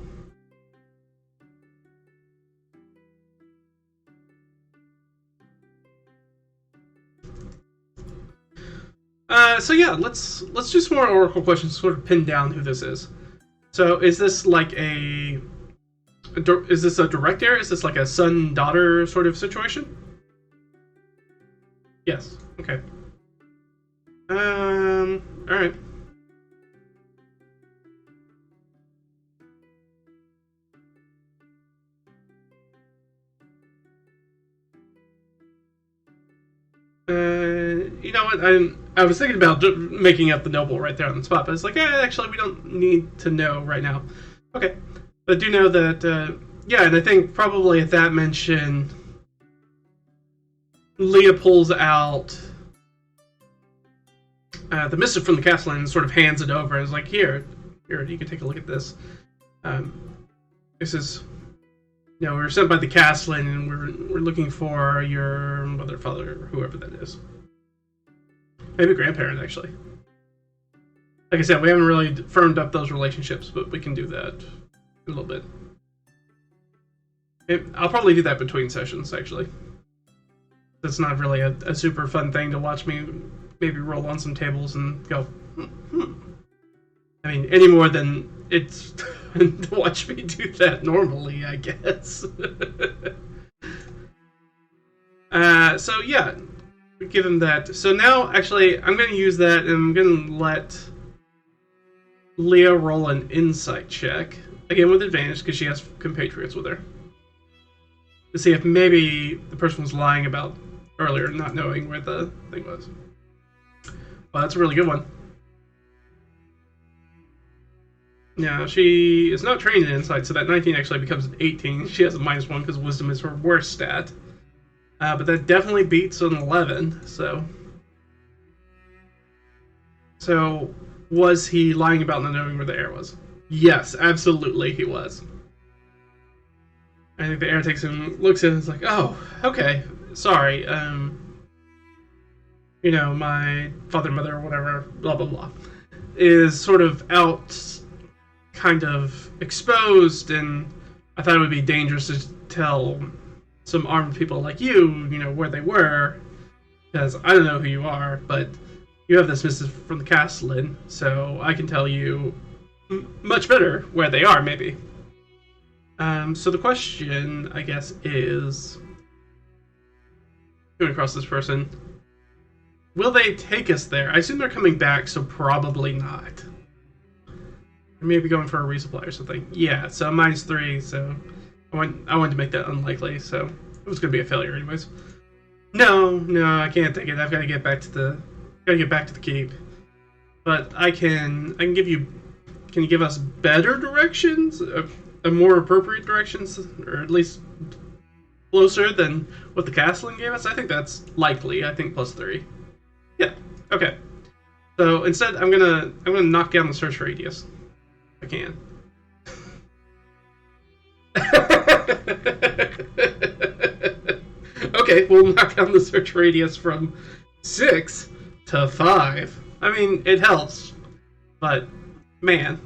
[SPEAKER 1] So yeah, let's do some more oracle questions to sort of pin down who this is. So is this like is this a direct heir? Is this like a son-daughter sort of situation? Yes. Okay. All right. You know what? I was thinking about making up the noble right there on the spot, but it's like, actually, we don't need to know right now. Okay, but I do know that, yeah, and I think probably at that mention, Leah pulls out the missive from the castle and sort of hands it over. It's like, here, you can take a look at this. This is, we were sent by the castle and we're looking for your mother, father, whoever that is. Maybe grandparent, actually. Like I said, we haven't really firmed up those relationships, but we can do that a little bit. I'll probably do that between sessions, actually. That's not really a super fun thing to watch me maybe roll on some tables and go, I mean, any more than it's to watch me do that normally, I guess. So yeah, we give him that. So now, actually, I'm going to use that, and I'm going to let Leah roll an insight check. Again, with advantage, because she has compatriots with her. To see if maybe the person was lying about earlier, not knowing where the thing was. Well, that's a really good one. Now, she is not trained in insight, so that 19 actually becomes an 18. She has a -1 because wisdom is her worst stat. But that definitely beats an 11, so... So, was he lying about not knowing where the heir was? Yes, absolutely he was. I think the heir takes him, looks at it and is like, oh, okay, sorry, you know, my father, mother, or whatever, blah, blah, blah, is sort of out, kind of exposed, and I thought it would be dangerous to tell some armed people like you know, where they were, because I don't know who you are, but you have this missive from the castle, so I can tell you much better where they are, maybe. So the question, I guess, is going across this person. Will they take us there? I assume they're coming back, so probably not. Maybe going for a resupply or something. Yeah, so -3, so I wanted to make that unlikely, so it was going to be a failure anyways. No, I can't take it. I've got to get back to the keep. But I can give you. Can you give us better directions? A more appropriate directions, or at least closer than what the castle gave us? I think that's likely. I think +3. Yeah. Okay. So instead, I'm gonna knock down the search radius. I can. Okay, we'll knock down the search radius from 6 to 5. I mean, it helps, but man,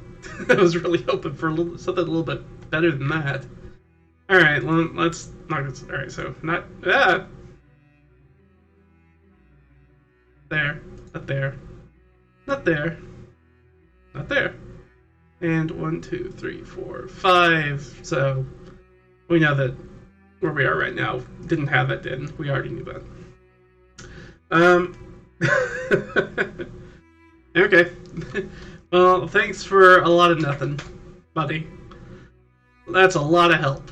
[SPEAKER 1] I was really hoping for something a little bit better than that. All right, let's knock this. All right, so not there, not there, not there, not there, and 1, 2, 3, 4, 5. So we know that where we are right now didn't have it, and we already knew that. Okay. Well, thanks for a lot of nothing, buddy. That's a lot of help.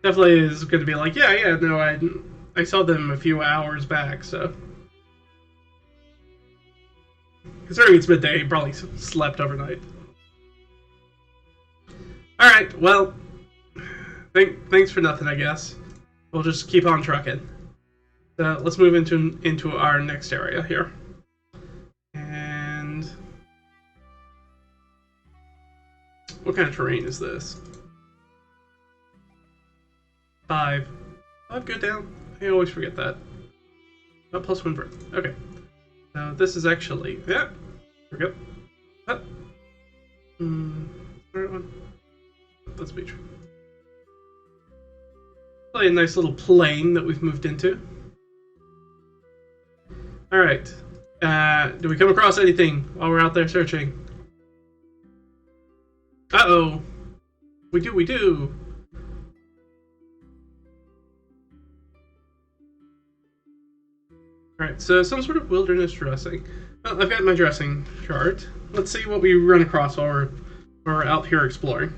[SPEAKER 1] Definitely is going to be like, yeah, no, I saw them a few hours back, so. Considering it's midday, he probably slept overnight. Alright, well, thanks for nothing, I guess. We'll just keep on trucking. Let's move into our next area here. And what kind of terrain is this? 5. 5 go down? I always forget that. Oh, +1 bird. Okay. So this is actually, yeah. There we go. Oh. Right one. That's beach. Probably a nice little plain that we've moved into. Alright. Do we come across anything while we're out there searching? Uh-oh. We do. Alright, so some sort of wilderness dressing. Well, I've got my dressing chart. Let's see what we run across while we're out here exploring.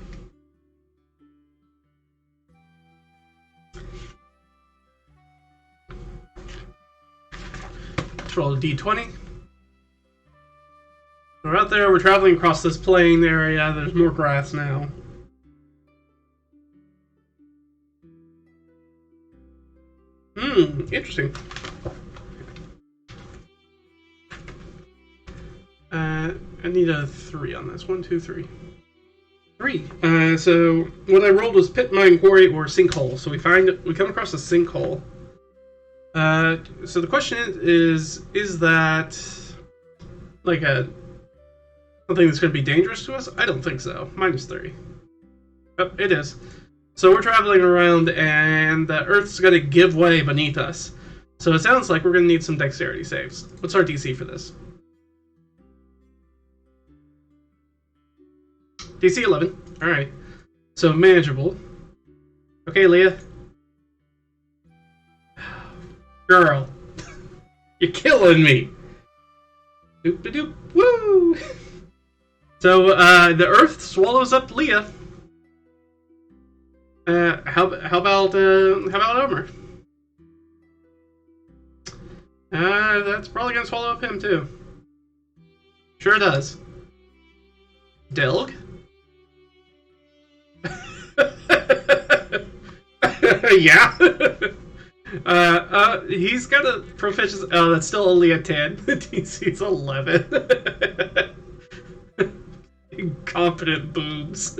[SPEAKER 1] Let's roll a d20. We're out there, we're traveling across this plain area, there's more grass now. Interesting. I need a 3 on this. 1, 2, 3. 3. So what I rolled was pit, mine, quarry, or sinkhole. So we come across a sinkhole. So the question is that like something that's going to be dangerous to us? I don't think so. -3. Oh, it is. So we're traveling around, and the Earth's going to give way beneath us. So it sounds like we're going to need some dexterity saves. What's our DC for this? DC 11. Alright. So manageable. Okay, Leah. Girl. You're killing me. Doop-a-doop. Woo! So, the Earth swallows up Leah. How about Omer? That's probably gonna swallow up him too. Sure does. Delg? Yeah. He's got a proficiency. Oh, that's still only a 10. DC's 11. Incompetent boobs.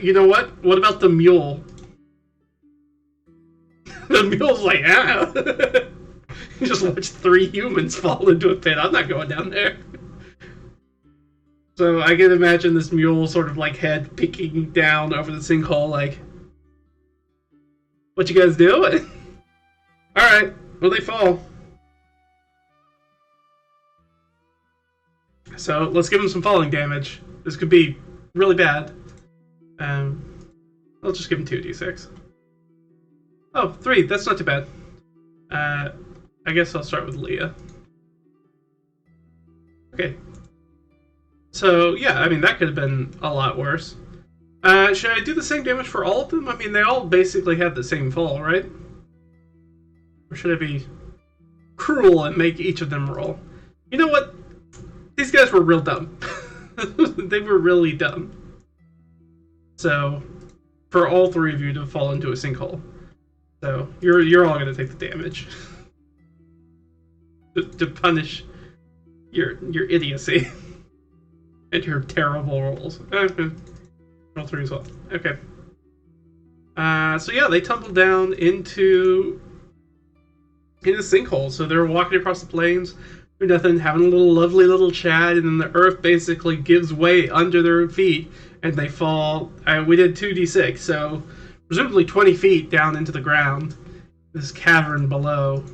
[SPEAKER 1] You know what? What about the mule? The mule's like, You just watched 3 humans fall into a pit. I'm not going down there. So I can imagine this mule sort of like head peeking down over the sinkhole like, what you guys doing? Alright, well they fall. So let's give them some falling damage. This could be really bad. I'll just give him 2d6. Oh, 3, that's not too bad. I guess I'll start with Leah. Okay. So, yeah, I mean, that could have been a lot worse. Should I do the same damage for all of them? I mean, they all basically have the same fall, right? Or should I be cruel and make each of them roll? You know what? These guys were real dumb. They were really dumb. So, for all 3 of you to fall into a sinkhole. So, you're all going to take the damage. to punish your idiocy. And your terrible rolls. Roll 3 as well. Okay. So yeah, they tumbled down into the sinkhole. So they're walking across the plains, doing nothing, having a lovely little chat, and then the earth basically gives way under their feet, and they fall. We did 2d6, so presumably 20 feet down into the ground, this cavern below,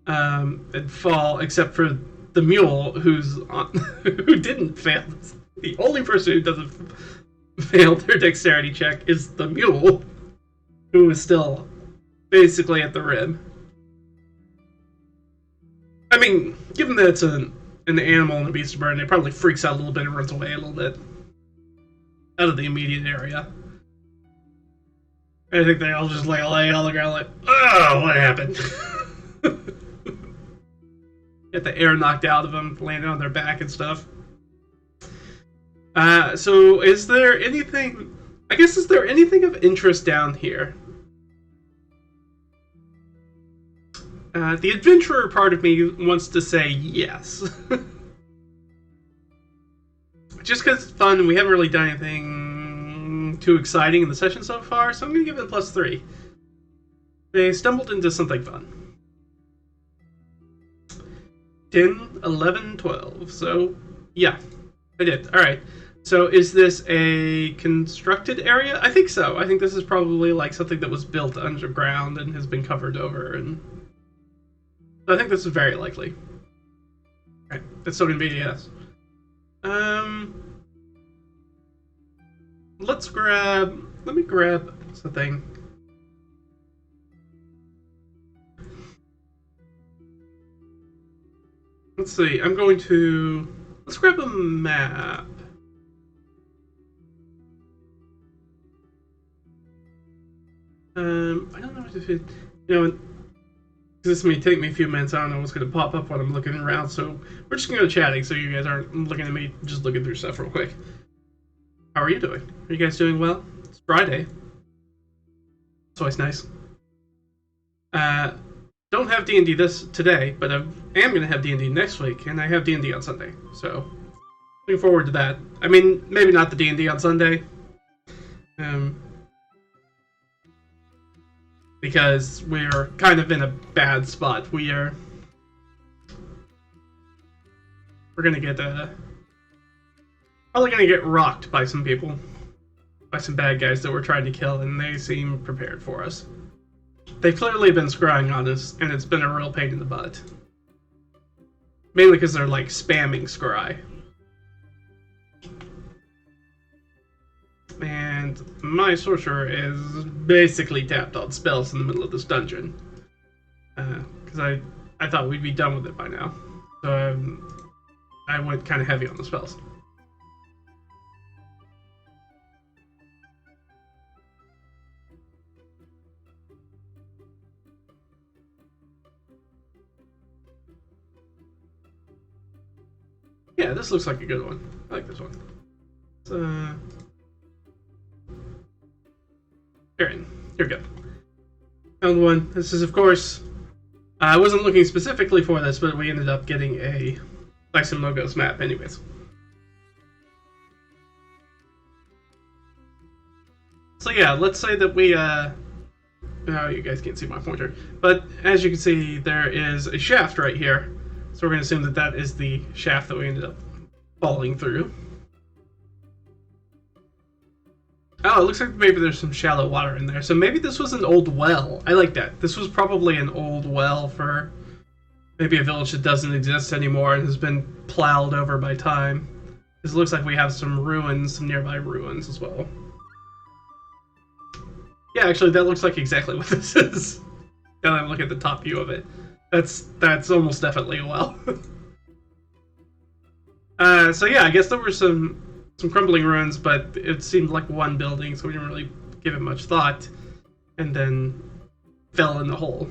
[SPEAKER 1] and fall, except for the mule, who didn't fail. The only person who doesn't fail their dexterity check is the mule, who is still basically at the rim. I mean, given that it's an animal and a beast of burden, it probably freaks out a little bit and runs away a little bit out of the immediate area. I think they all just lay on the ground like, oh, what happened? Get the air knocked out of them, landing on their back and stuff. So is there anything... I guess, is there anything of interest down here? The adventurer part of me wants to say yes. Just because it's fun and we haven't really done anything too exciting in the session so far, so I'm going to give it a +3. They stumbled into something fun. 10, 11, 12. So, yeah, I did. Alright. So, is this a constructed area? I think so. I think this is probably like something that was built underground and has been covered over. And so I think this is very likely. Alright, that's still gonna be a yes. Let me grab something. Let's see, let's grab a map. I don't know if it, this may take me a few minutes. I don't know what's going to pop up when I'm looking around, so we're just going to go chatting so you guys aren't looking at me just looking through stuff real quick. How are you doing? Are you guys doing well? It's Friday. It's always nice. Don't have D&D today, but I am going to have D&D next week, and I have D&D on Sunday, so looking forward to that. I mean, maybe not the D&D on Sunday, because we're kind of in a bad spot. We're gonna get probably gonna get rocked by some people, by some bad guys that we're trying to kill, and they seem prepared for us. They've clearly been scrying on us, and it's been a real pain in the butt. Mainly because they're like spamming scry. And my sorcerer is basically tapped on spells in the middle of this dungeon. Because I thought we'd be done with it by now. So I went kind of heavy on the spells. Yeah, this looks like a good one. I like this one. Here we go. Found one. This is, of course, I wasn't looking specifically for this, but we ended up getting a Bison Logos map anyways. So yeah, let's say that we, oh, you guys can't see my pointer, but as you can see, there is a shaft right here. So we're going to assume that that is the shaft that we ended up falling through. Oh, it looks like maybe there's some shallow water in there. So maybe this was an old well. I like that. This was probably an old well for maybe a village that doesn't exist anymore and has been plowed over by time. Because it looks like we have some ruins, some nearby ruins as well. Yeah, actually, that looks like exactly what this is. Now that I look at the top view of it. That's almost definitely a well. So yeah, I guess there were some crumbling ruins, but it seemed like one building, so we didn't really give it much thought, and then fell in the hole.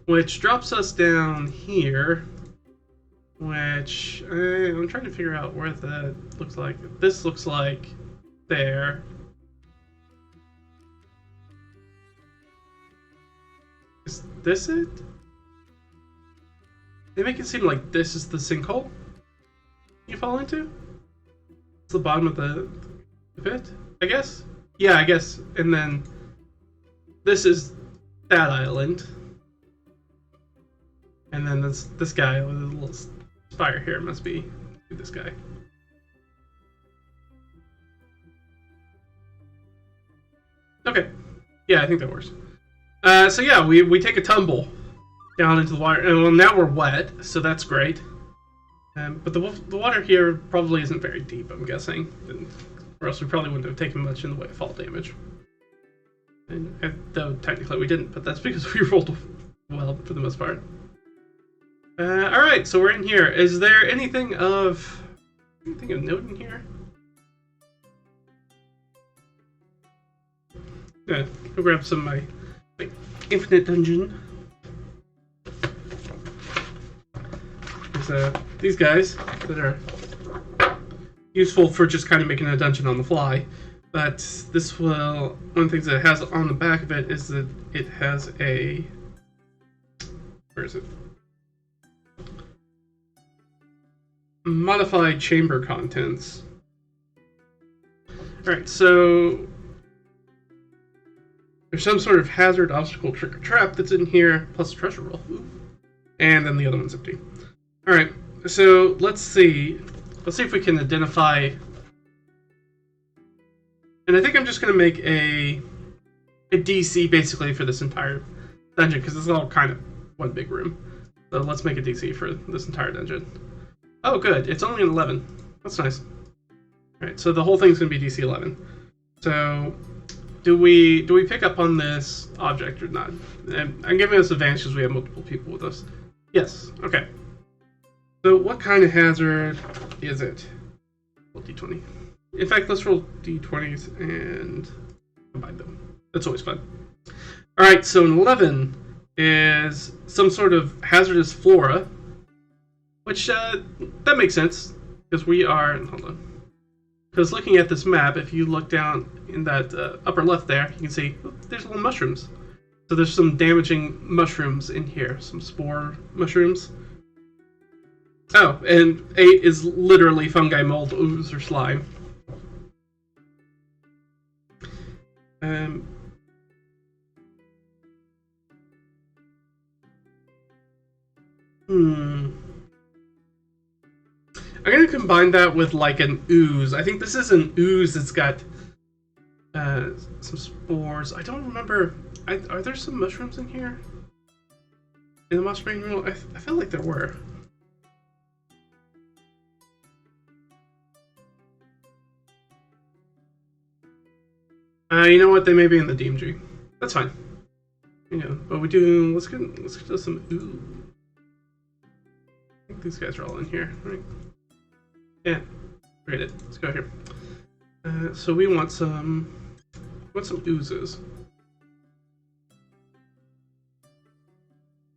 [SPEAKER 1] Which drops us down here, which I'm trying to figure out where that looks like. This looks like there. Is this it? They make it seem like this is the sinkhole you fall into? It's the bottom of the pit, I guess? Yeah, I guess. And then this is that island. And then this guy with a little spire here must be this guy. Okay. Yeah, I think that works. So yeah, we take a tumble down into the water. And well, now we're wet, so that's great. But the water here probably isn't very deep, I'm guessing. Or else we probably wouldn't have taken much in the way of fall damage. Though technically we didn't, but that's because we rolled well for the most part. Alright, so we're in here. Is there anything of note in here? Yeah, go grab some of my infinite dungeon. There's these guys that are useful for just kind of making a dungeon on the fly. But this will, one of the things that it has on the back of it is that it has a, where is it? Modified chamber contents. Alright, so there's some sort of hazard, obstacle, trick, or trap that's in here, plus a treasure roll. Ooh. and then the other one's empty. All right, so let's see if we can identify. And I think I'm just gonna make a DC basically for this entire dungeon because it's all kind of one big room. So let's make a DC for this entire dungeon. Oh, good. It's only an 11. That's nice. All right, so the whole thing's gonna be DC 11. So, do we pick up on this object or not? I'm giving us advantage because we have multiple people with us. Yes. Okay. So, what kind of hazard is it? Roll D20. In fact, let's roll D20s and combine them. That's always fun. All right. So, an 11 is some sort of hazardous flora, which that makes sense because we are. Hold on. Because looking at this map, if you look down in that upper left there, you can see there's little mushrooms. So there's some damaging mushrooms in here, some spore mushrooms. Oh, and 8 is literally fungi, mold, ooze, or slime. I'm going to combine that with like an ooze. I think this is an ooze that's got some spores. I don't remember. Are there some mushrooms in here? In the mushroom manual? I felt like there were. You know what? They may be in the DMG. That's fine. You know, but we do. Let's get to some ooh. I think these guys are all in here, right? Yeah, forget it. Let's go here. So we want some oozes.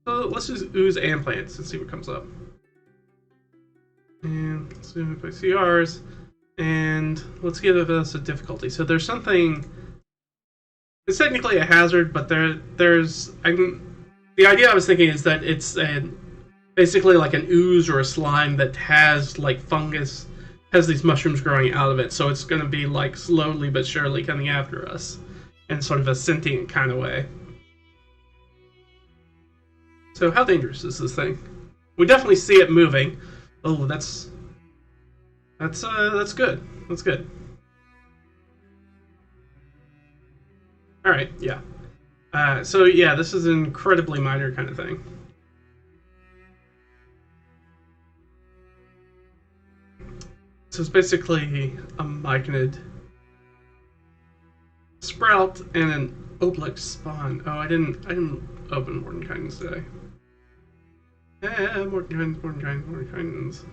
[SPEAKER 1] So let's just ooze and plants and see what comes up. And let's do it by CRs. And let's give us a difficulty. So there's something. It's technically a hazard, but there's. The idea I was thinking is that it's basically like an ooze or a slime that has like fungus, has these mushrooms growing out of it. So it's going to be like slowly but surely coming after us in sort of a sentient kind of way. So how dangerous is this thing? We definitely see it moving. Oh, that's good. That's good. All right, yeah. So yeah, this is an incredibly minor kind of thing. So it's basically a myconid sprout and an obelix spawn. Oh, I didn't open Mordenkainen's today. Mordenkainen's.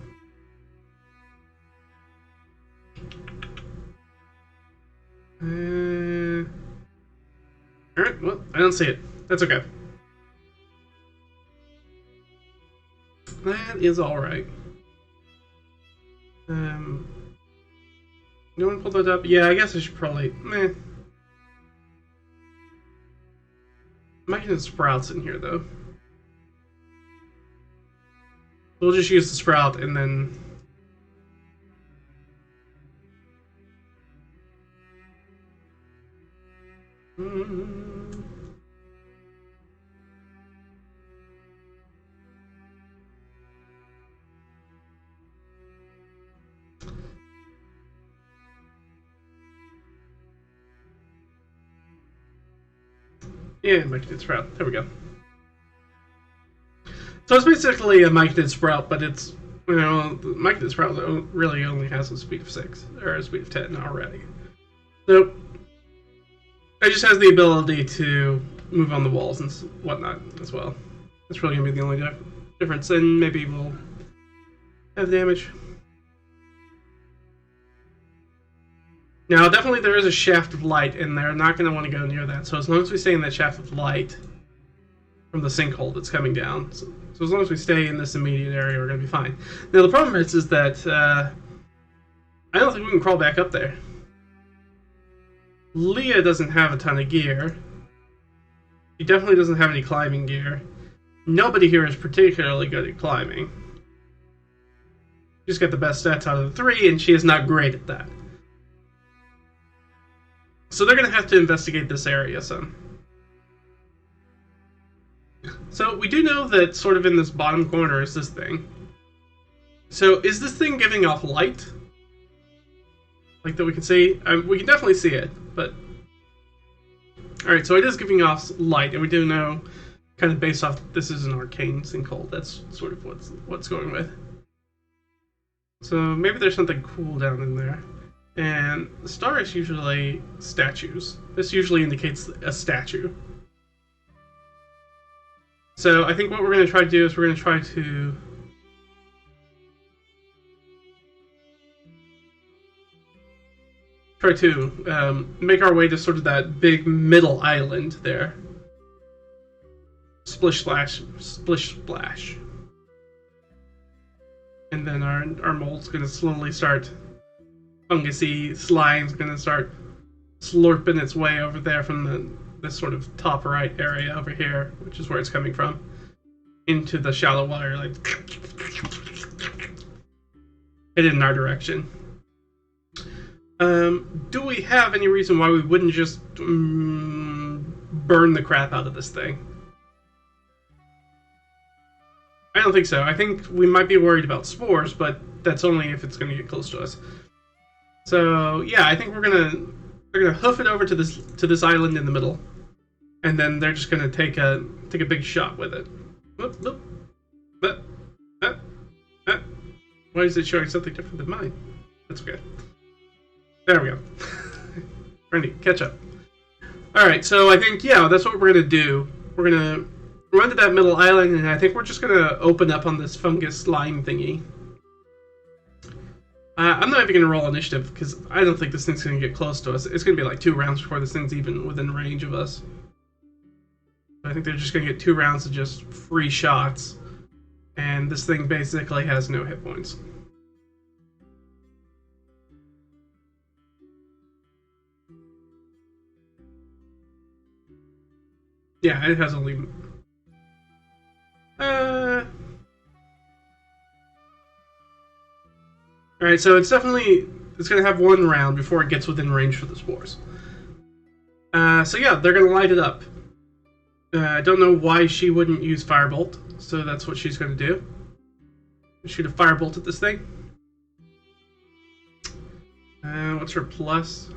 [SPEAKER 1] Alright, well, I don't see it. That's okay. That is alright. No one pulled that up? Yeah, I guess I should probably. Might get sprouts in here though. We'll just use the sprout and then. Yeah, myconid sprout. There we go. So it's basically a myconid sprout, but it's, you know, the myconid sprout really only has a speed of 6, or a speed of 10 already. So it just has the ability to move on the walls and whatnot as well. That's really going to be the only difference, and maybe we'll have damage. Now, definitely there is a shaft of light, and they're not going to want to go near that. So as long as we stay in that shaft of light from the sinkhole that's coming down, so as long as we stay in this immediate area, we're going to be fine. Now, the problem is that I don't think we can crawl back up there. Leah doesn't have a ton of gear. She definitely doesn't have any climbing gear. Nobody here is particularly good at climbing. She's got the best stats out of the 3, and she is not great at that. So they're going to have to investigate this area some. So we do know that sort of in this bottom corner is this thing. So is this thing giving off light? Like that we can see? We can definitely see it, but... Alright, so it is giving off light, and we do know, kind of based off, this is an arcane sinkhole. That's sort of what's going with. So maybe there's something cool down in there. And the star is usually statues. This usually indicates a statue. So I think what we're going to try to do is we're going to try to make our way to sort of that big middle island there. Splish splash, splish splash. And then our mold's going to slowly start, fungusy slime's going to start slurping its way over there from this sort of top right area over here, which is where it's coming from, into the shallow water, like headed in our direction. Do we have any reason why we wouldn't just burn the crap out of this thing? I don't think so. I think we might be worried about spores, but that's only if it's going to get close to us. So yeah, I think they're gonna hoof it over to this island in the middle, and then they're just gonna take a big shot with it. Whoop, whoop. Why is it showing something different than mine? That's okay. There we go. Randy, catch up. Alright, so I think, yeah, that's what we're going to do. We're going to run to that middle island, and I think we're just going to open up on this fungus slime thingy. I'm not even going to roll initiative, because I don't think this thing's going to get close to us. It's going to be like 2 rounds before this thing's even within range of us. I think they're just going to get 2 rounds of just free shots. And this thing basically has no hit points. Yeah, it has only... Alright, so it's going to have 1 round before it gets within range for the spores. So yeah, they're going to light it up. I don't know why she wouldn't use Firebolt, so that's what she's going to do. Shoot a Firebolt at this thing. What's her plus?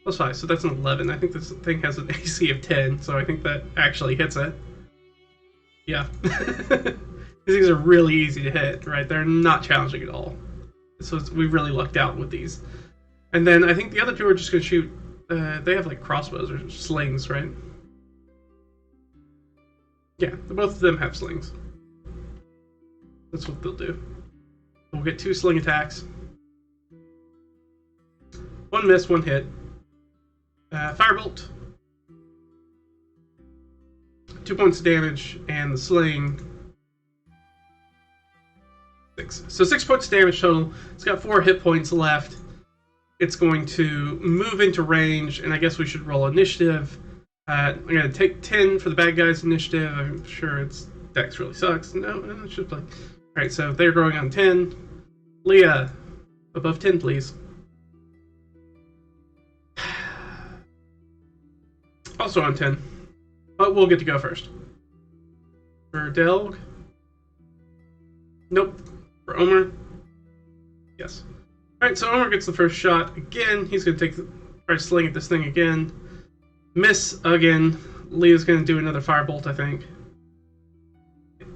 [SPEAKER 1] Plus 5, so that's an 11. I think this thing has an AC of 10, so I think that actually hits it. Yeah. These things are really easy to hit, right? They're not challenging at all. So we really lucked out with these. And then I think the other 2 are just going to shoot... they have like crossbows or slings, right? Yeah, both of them have slings. That's what they'll do. We'll get 2 sling attacks. 1 miss, 1 hit. Firebolt. 2 points of damage, and the sling... 6. So 6 points of damage total. It's got 4 hit points left. It's going to move into range, and I guess we should roll initiative. I'm going to take 10 for the bad guys' initiative. I'm sure its dex really sucks. No, it should play. Alright, so they're going on 10. Leah, above 10, please. Also on 10. But we'll get to go first. For Delg. Nope. For Omer. Yes. Alright, so Omer gets the first shot again. He's going to try to sling at this thing again. Miss again. Leah's going to do another firebolt, I think.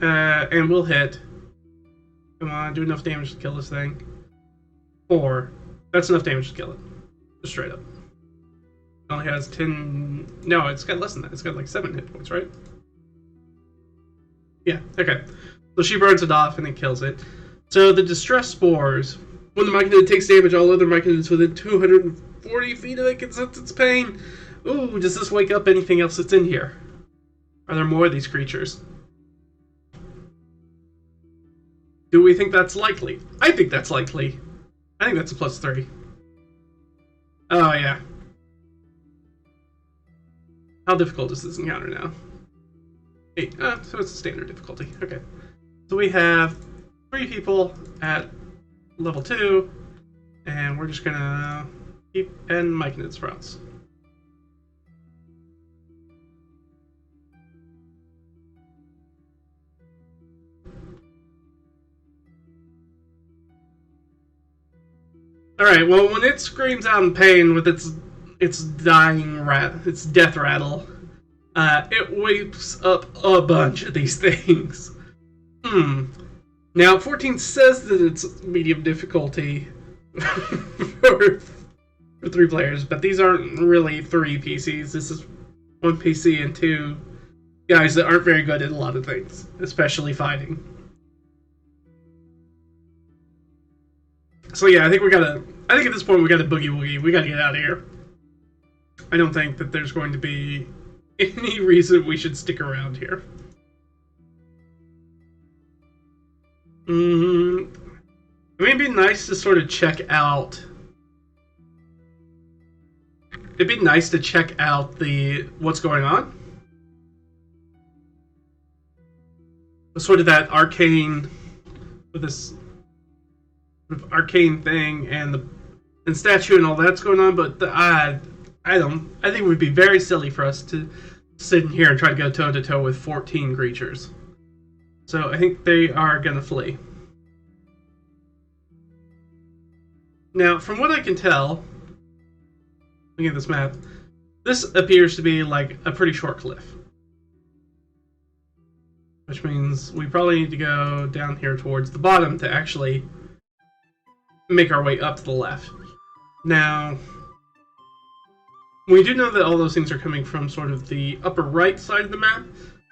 [SPEAKER 1] And we'll hit. Come on, do enough damage to kill this thing. 4. That's enough damage to kill it. Just straight up. It only has 10... No, it's got less than that. It's got like 7 hit points, right? Yeah, okay. So she burns it off and it kills it. So the distress spores... When the myconid takes damage, all other myconids within 240 feet of it can sense its pain. Ooh, does this wake up anything else that's in here? Are there more of these creatures? Do we think that's likely? I think that's likely. I think that's a +3. Oh, yeah. How difficult is this encounter now? 8. So it's a standard difficulty. Okay. So we have 3 people at level 2, and we're just gonna keep and myconid sprouts. Alright, well, when it screams out in pain with its its death rattle, it wakes up a bunch of these things. Now, 14 says that it's medium difficulty for 3 players, but these aren't really 3 PCs. This is 1 PC and 2 guys that aren't very good at a lot of things, especially fighting. So yeah, I think at this point we gotta boogie woogie. We gotta get out of here. I don't think that there's going to be any reason we should stick around here. I mean, it'd be nice to sort of check out. It'd be nice to check out what's going on. Sort of that arcane, with this sort of arcane thing and statue and all that's going on, but I think it would be very silly for us to sit in here and try to go toe to toe with 14 creatures. So I think they are gonna flee. Now, from what I can tell, looking at this map, this appears to be like a pretty short cliff. Which means we probably need to go down here towards the bottom to actually make our way up to the left. Now, we do know that all those things are coming from sort of the upper right side of the map,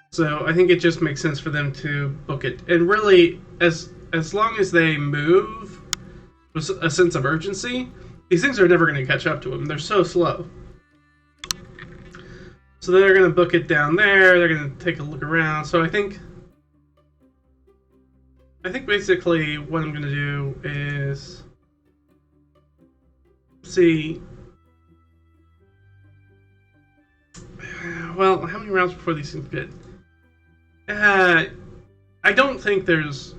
[SPEAKER 1] so I think it just makes sense for them to book it. And really, as long as they move with a sense of urgency, these things are never going to catch up to them. They're so slow. So they're going to book it down there, they're going to take a look around. So I think basically what I'm going to do is see. Well, how many rounds before these things get? I don't think there's.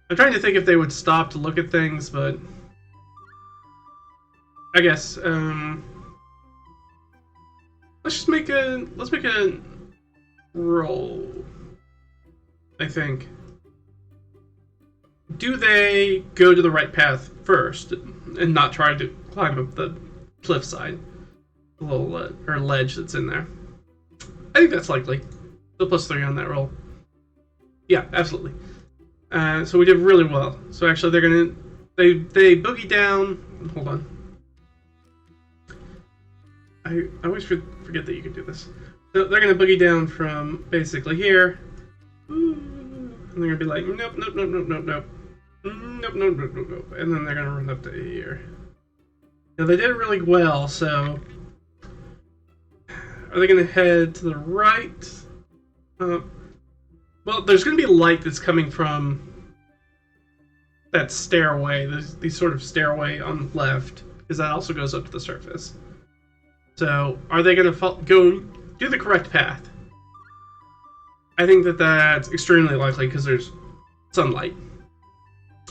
[SPEAKER 1] I'm trying to think if they would stop to look at things, but I guess let's make a roll. I think. Do they go to the right path first and not try to climb up the cliffside? The little or ledge that's in there. I think that's likely. So +3 on that roll. Yeah, absolutely. So we did really well. So actually, they boogie down. Hold on. I always forget that you can do this. So they're gonna boogie down from basically here. And they're gonna be like, nope, nope, nope, nope, nope, nope. Nope, nope, nope, nope, nope. And then they're gonna run up to here. Now they did really well, so are they going to head to the right? Well, there's going to be light that's coming from that stairway, these sort of stairway on the left, because that also goes up to the surface. So, are they going to go do the correct path? I think that that's extremely likely because there's sunlight.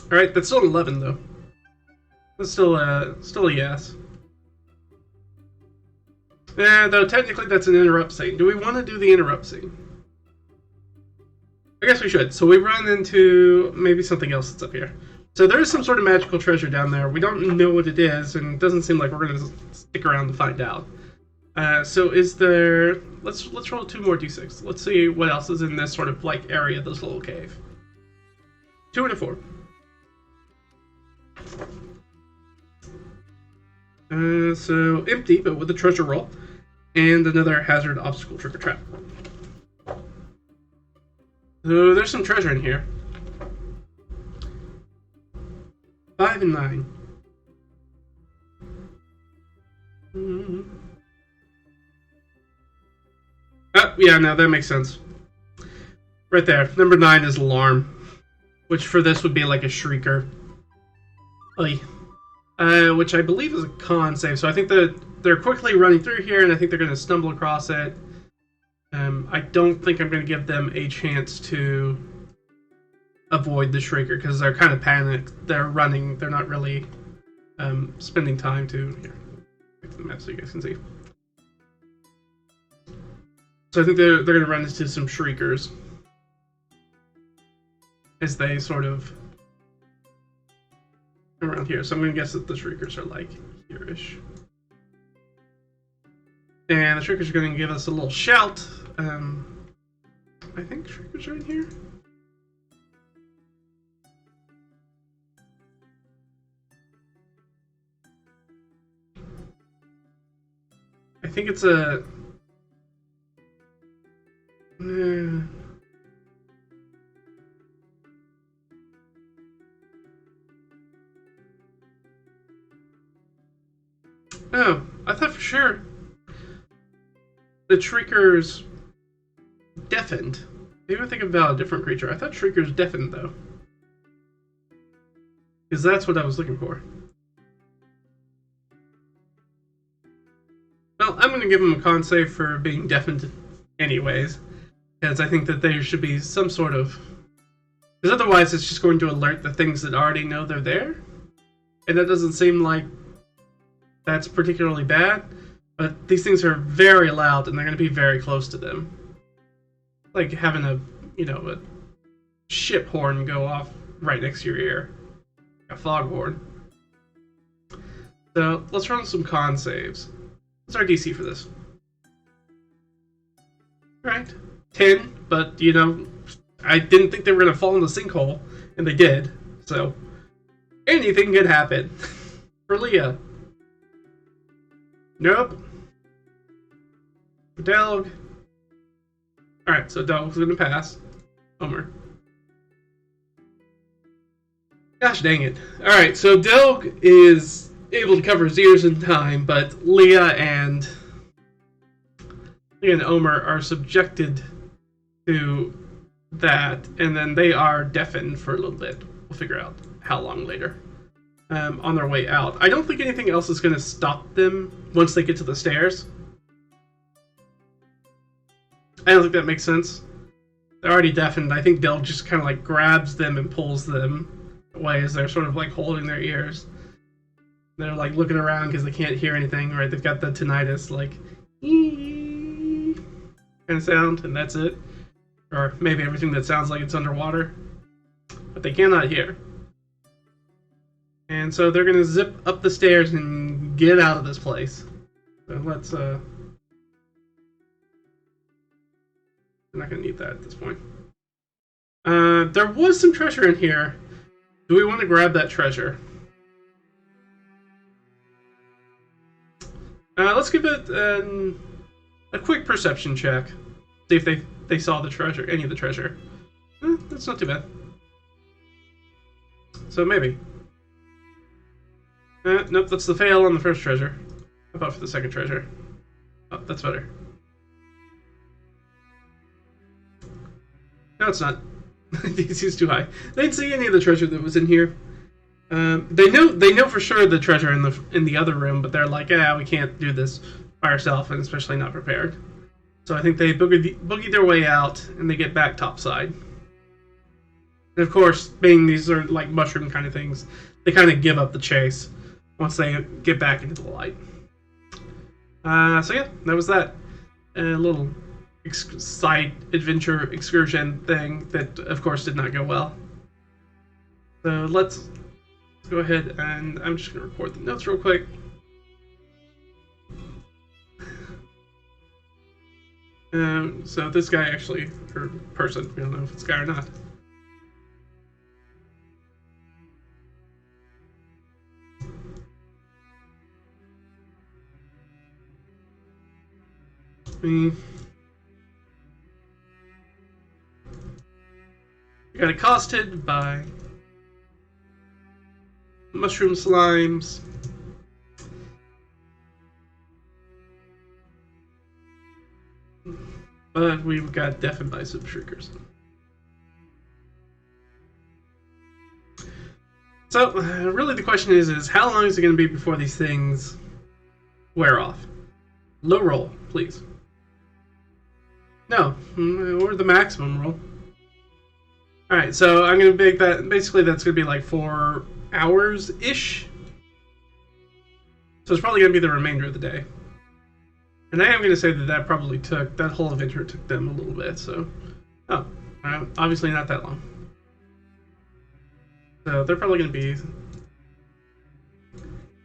[SPEAKER 1] All right, that's still an 11 though. That's still a yes. Yeah, though technically that's an interrupt scene. Do we want to do the interrupt scene? I guess we should. So we run into maybe something else that's up here. So there is some sort of magical treasure down there. We don't know what it is, and it doesn't seem like we're going to stick around to find out. So is there... Let's roll 2 more d6. Let's see what else is in this sort of like area, this little cave. 2 and a 4. So empty, but with a treasure roll. And another hazard, obstacle, trick, or trap. So there's some treasure in here. 5 and 9. Oh, yeah, no, that makes sense. Right there. Number 9 is alarm. Which for this would be like a shrieker. Oy. Which I believe is a con save. So I think that they're quickly running through here, and I think they're going to stumble across it. I don't think I'm going to give them a chance to avoid the shrieker, because they're kind of panicked. They're running. They're not really spending time to... Here, back to the map so you guys can see. So I think they're going to run into some shriekers as they sort of... around here. So I'm going to guess that the shriekers are like here-ish. And the shriekers are going to give us a little shout. I think shriekers are in here. I think it's a... Oh, I thought for sure the shriekers deafened. Maybe I'm thinking about a different creature. I thought shriekers deafened, though. Because that's what I was looking for. Well, I'm going to give them a con save for being deafened anyways. Because I think that there should be some sort of... Because otherwise it's just going to alert the things that already know they're there. And that doesn't seem like that's particularly bad. But these things are very loud and they're going to be very close to them. Like having a, a ship horn go off right next to your ear. A foghorn. So, let's run some con saves. What's our DC for this? Alright. 10, but, I didn't think they were going to fall in the sinkhole, and they did. So, anything could happen. For Leah. Nope. For Delg. Alright, so Delg's going to pass. Homer. Gosh dang it. Alright, so Delg is able to cover his ears in time, but Leah and Omer are subjected to that, and then they are deafened for a little bit. We'll figure out how long later. On their way out. I don't think anything else is going to stop them once they get to the stairs. I don't think that makes sense. They're already deafened. I think Delg just kind of like grabs them and pulls them away as they're sort of like holding their ears. They're like looking around because they can't hear anything, right? They've got the tinnitus, like, kind of sound, and that's it. Or maybe everything that sounds like it's underwater. But they cannot hear. And so they're going to zip up the stairs and get out of this place. So let's, we're not going to need that at this point. There was some treasure in here. Do we want to grab that treasure? Let's give it a quick perception check. See if they saw the treasure, any of the treasure. That's not too bad. So maybe. Nope, that's the fail on the first treasure. How about for the second treasure? Oh, that's better. No, it's not. DC's too high. They didn't see any of the treasure that was in here. They know for sure the treasure in the other room, but they're like, we can't do this by ourselves, and especially not prepared. So I think they boogie their way out, and they get back topside. And of course, being these are like mushroom kind of things, they kind of give up the chase once they get back into the light. So yeah, that was that. A little side adventure excursion thing that, of course, did not go well. So let's go ahead and I'm just going to record the notes real quick. So this guy actually, or person, we don't know if it's a guy or not. We got accosted by mushroom slimes. But we've got deafened by some shriekers. So, really the question is how long is it going to be before these things wear off? Low roll, please. No, or the maximum roll. Alright, so I'm going to make that, basically that's going to be like 4 hours-ish. So it's probably going to be the remainder of the day. And I am going to say that probably took, that whole adventure took them a little bit, so... Oh, obviously not that long. So they're probably going to be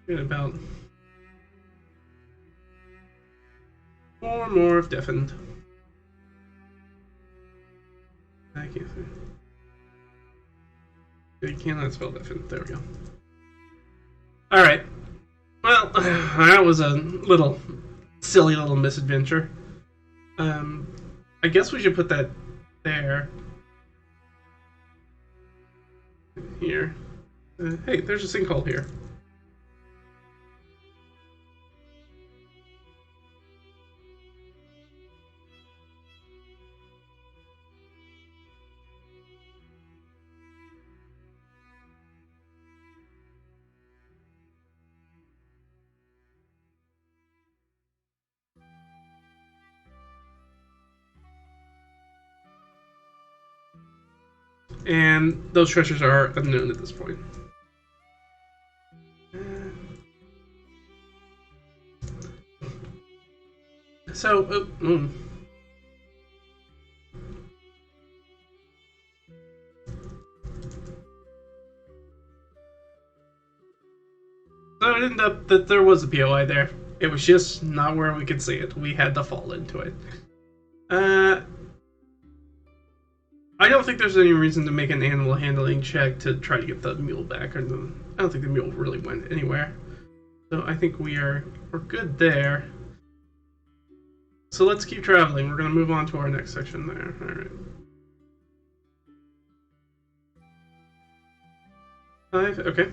[SPEAKER 1] Get about 4 more of deafened. I can't say. You cannot spell deafened. There we go. Alright. Well, that was a little silly little misadventure. I guess we should put that there. Here. Hey, there's a sinkhole here. And those treasures are unknown at this point. So, So it ended up that there was a POI there. It was just not where we could see it. We had to fall into it. I don't think there's any reason to make an animal handling check to try to get the mule back. I don't think the mule really went anywhere. So I think we're good there. So let's keep traveling. We're going to move on to our next section there. Alright. 5, okay.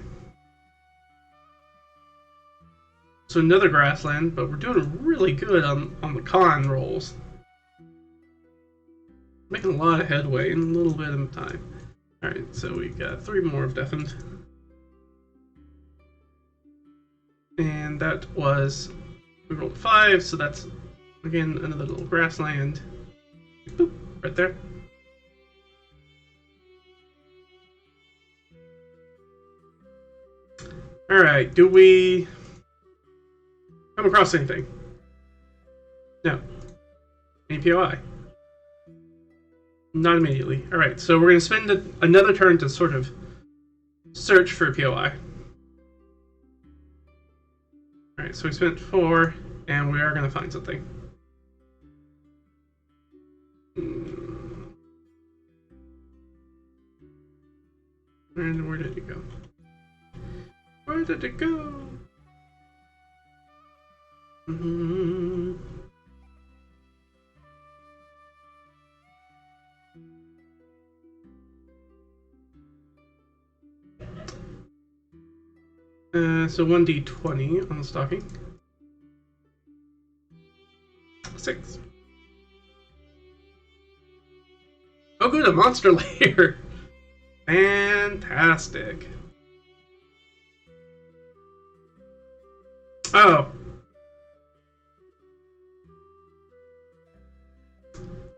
[SPEAKER 1] So another grassland, but we're doing really good on the con rolls. Making a lot of headway in a little bit of time. Alright, so we got 3 more of deafened. And that was, we rolled 5, so that's, again, another little grassland. Boop, right there. Alright, do we come across anything? No. Any POI? Not immediately. Alright, so we're going to spend another turn to sort of search for a POI. Alright, so we spent 4, and we are going to find something. And where did it go? Where did it go? So 1d20 on the stocking. 6. Oh good, a monster lair! Fantastic. Oh.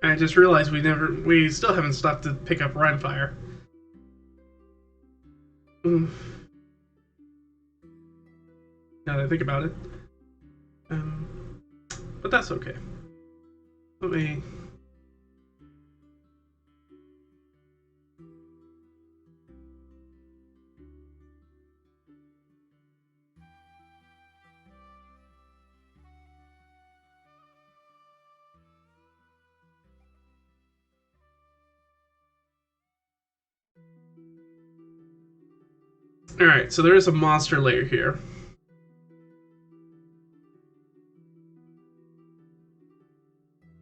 [SPEAKER 1] I just realized we still haven't stopped to pick up Rhinefire. Now that I think about it. But that's okay. Let me... Alright, so there is a monster lair here.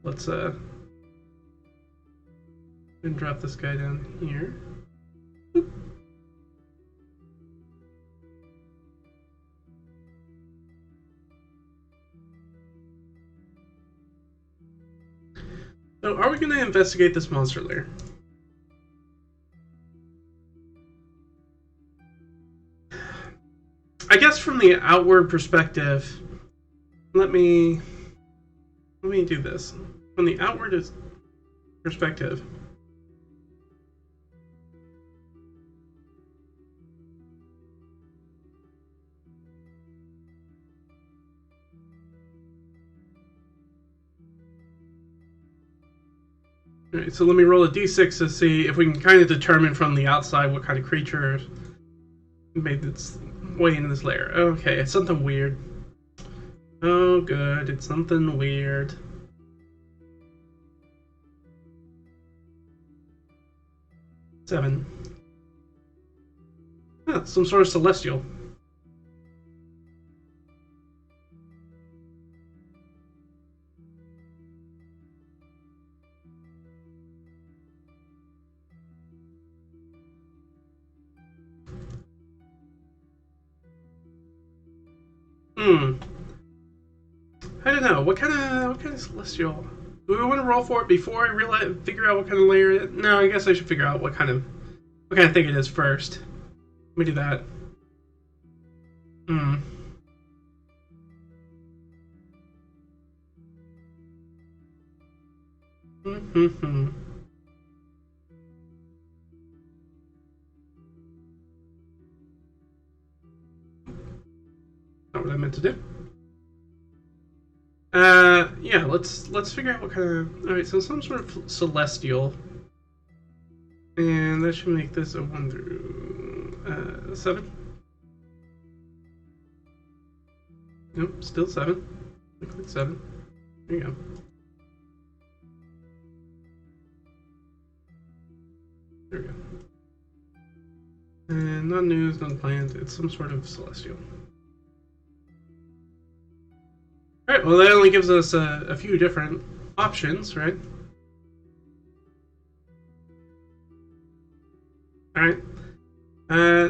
[SPEAKER 1] Let's and drop this guy down here. Boop. So are we going to investigate this monster lair? I guess from the outward perspective, let me do this. From the outward perspective, alright, so let me roll a d6 to see if we can kind of determine from the outside what kind of creature made way into this layer. Okay, it's something weird. Oh, good. It's something weird. Seven. Huh, some sort of celestial. I don't know. What kind of celestial? Do we want to roll for it before I figure out what kind of layer it is? No, I guess I should figure out what kind of thing it is first. Let me do that. Not what I meant to do. Yeah, let's figure out what kind of... Alright, so some sort of celestial. And that should make this a 1 through 7. Nope, still 7. I click 7. There you go. There we go. And non-news, non-planned. It's some sort of celestial. Alright, well that only gives us a few different options, right? Alright.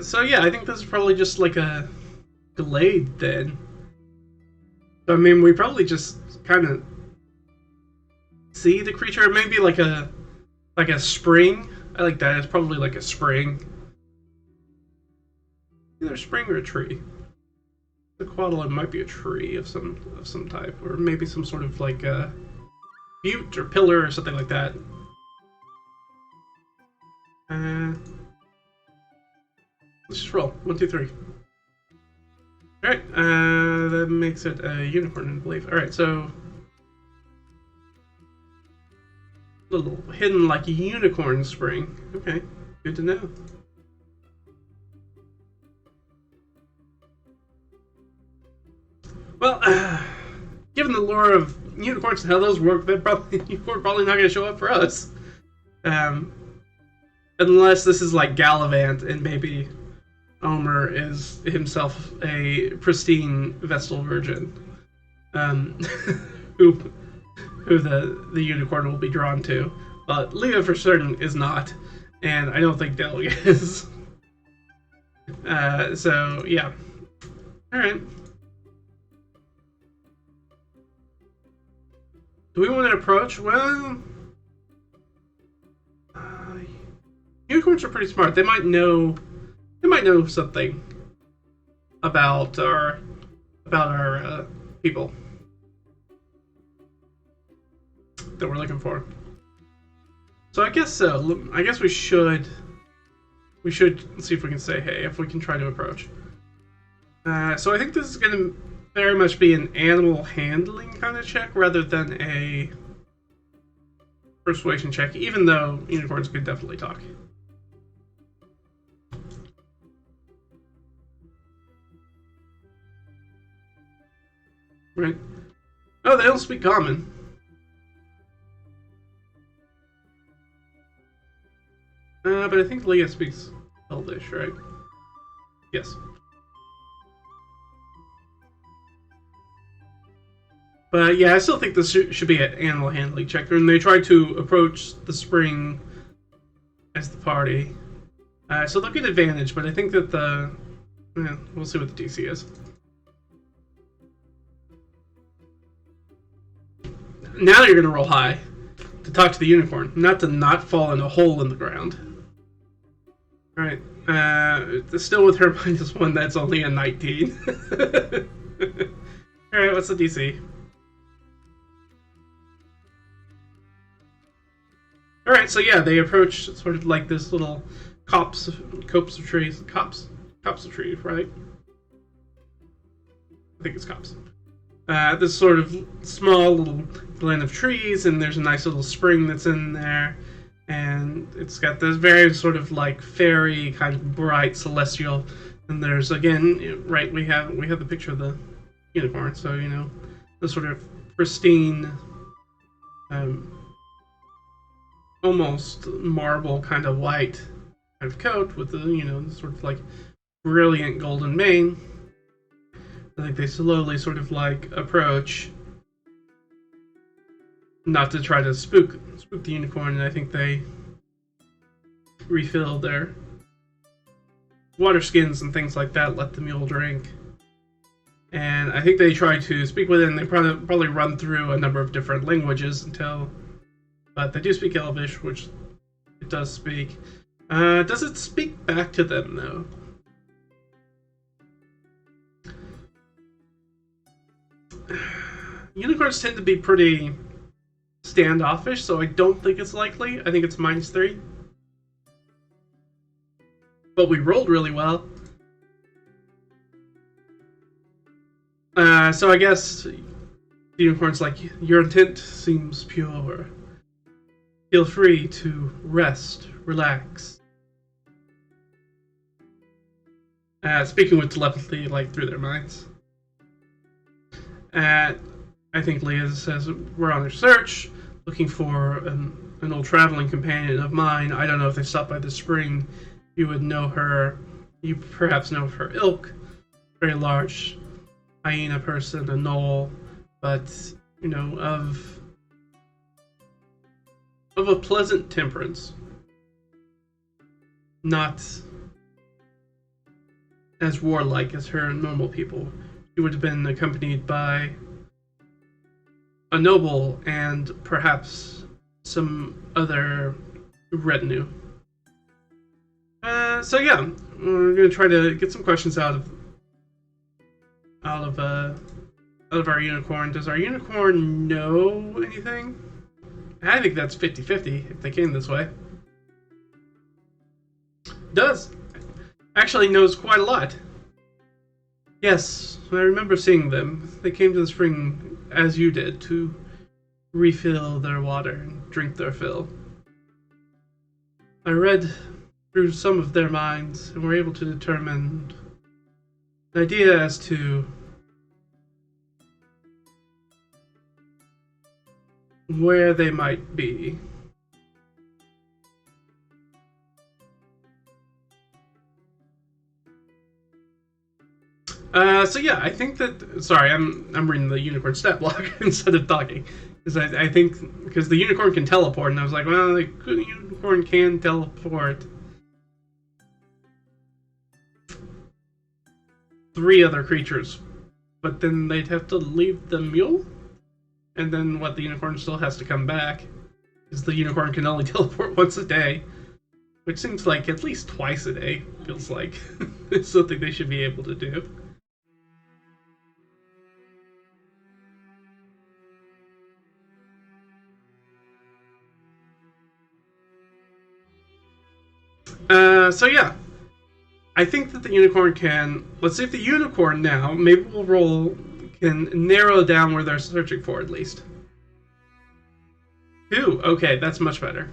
[SPEAKER 1] So yeah, I think this is probably just like a glade then. I mean, we probably just kind of see the creature. Maybe like a spring. I like that. It's probably like a spring. Either a spring or a tree. The quadrilla might be a tree of some type, or maybe some sort of like a butte or pillar or something like that. Let's just roll. 1, 2, 3. Alright, that makes it a unicorn, I believe. Alright, so little hidden like a unicorn spring. Okay, good to know. Well, given the lore of unicorns and how those work, we're probably not going to show up for us. Unless this is like Gallivant and maybe Omer is himself a pristine Vestal Virgin. Who the unicorn will be drawn to. But Leah for certain is not, and I don't think Delia is. So, yeah. Alright. Do we want to approach? Well, unicorns are pretty smart. They might know something about our people that we're looking for. So I guess so. I guess we should see if we can say hey, if we can try to approach. So I think this is going to very much be an animal handling kind of check rather than a persuasion check, even though unicorns could definitely talk. Right. Oh, they don't speak common. But I think Leah speaks Elvish, right? Yes. But yeah, I still think this should be an animal handling check. And they try to approach the spring as the party. So they'll get advantage, but I think that we'll see what the DC is. Now you're going to roll high to talk to the unicorn, not to not fall in a hole in the ground. Alright, still with her -1, that's only a 19. Alright, what's the DC? Alright, so yeah, they approach sort of like this little copse of trees, right? I think it's copse. This sort of small little glen of trees, and there's a nice little spring that's in there, and it's got this very sort of like fairy kind of bright celestial And there's again, right? We have the picture of the unicorn, so you know the sort of pristine, um, almost marble kind of white kind of coat with the sort of like brilliant golden mane. I think they slowly sort of like approach, not to try to spook the unicorn, and I think they refill their water skins and things like that, let the mule drink. And I think they try to speak with it, and they probably run through a number of different languages but they do speak Elvish, which it does speak. Does it speak back to them, though? Unicorns tend to be pretty standoffish, so I don't think it's likely. I think it's -3. But we rolled really well. So I guess the unicorn's like, your intent seems pure. Feel free to rest, relax. Speaking with telepathy, like, through their minds. I think Leah says, we're on a search, looking for an old traveling companion of mine. I don't know if they stopped by the spring. You would know her. You perhaps know of her ilk. Very large hyena person, a gnoll, but, you know, of a pleasant temperance. Not as warlike as her normal people. She would have been accompanied by a noble and perhaps some other retinue. So yeah, we're gonna try to get some questions out of our unicorn. Does our unicorn know anything? I think that's 50-50 if they came this way. Does. Actually knows quite a lot. Yes, I remember seeing them. They came to the spring as you did to refill their water and drink their fill. I read through some of their minds and were able to determine an idea as to where they might be. So yeah, I think that. Sorry, I'm reading the unicorn stat block instead of talking, because I think because the unicorn can teleport, and I was like, well, the unicorn can teleport 3 other creatures, but then they'd have to leave the mule, and then what? The unicorn still has to come back, because the unicorn can only teleport once a day, which seems like at least twice a day. Feels like it's something they should be able to do. So yeah, I think that the unicorn can. Let's see if the unicorn now. Maybe we'll roll. Can narrow down where they're searching for at least. 2. Okay, that's much better.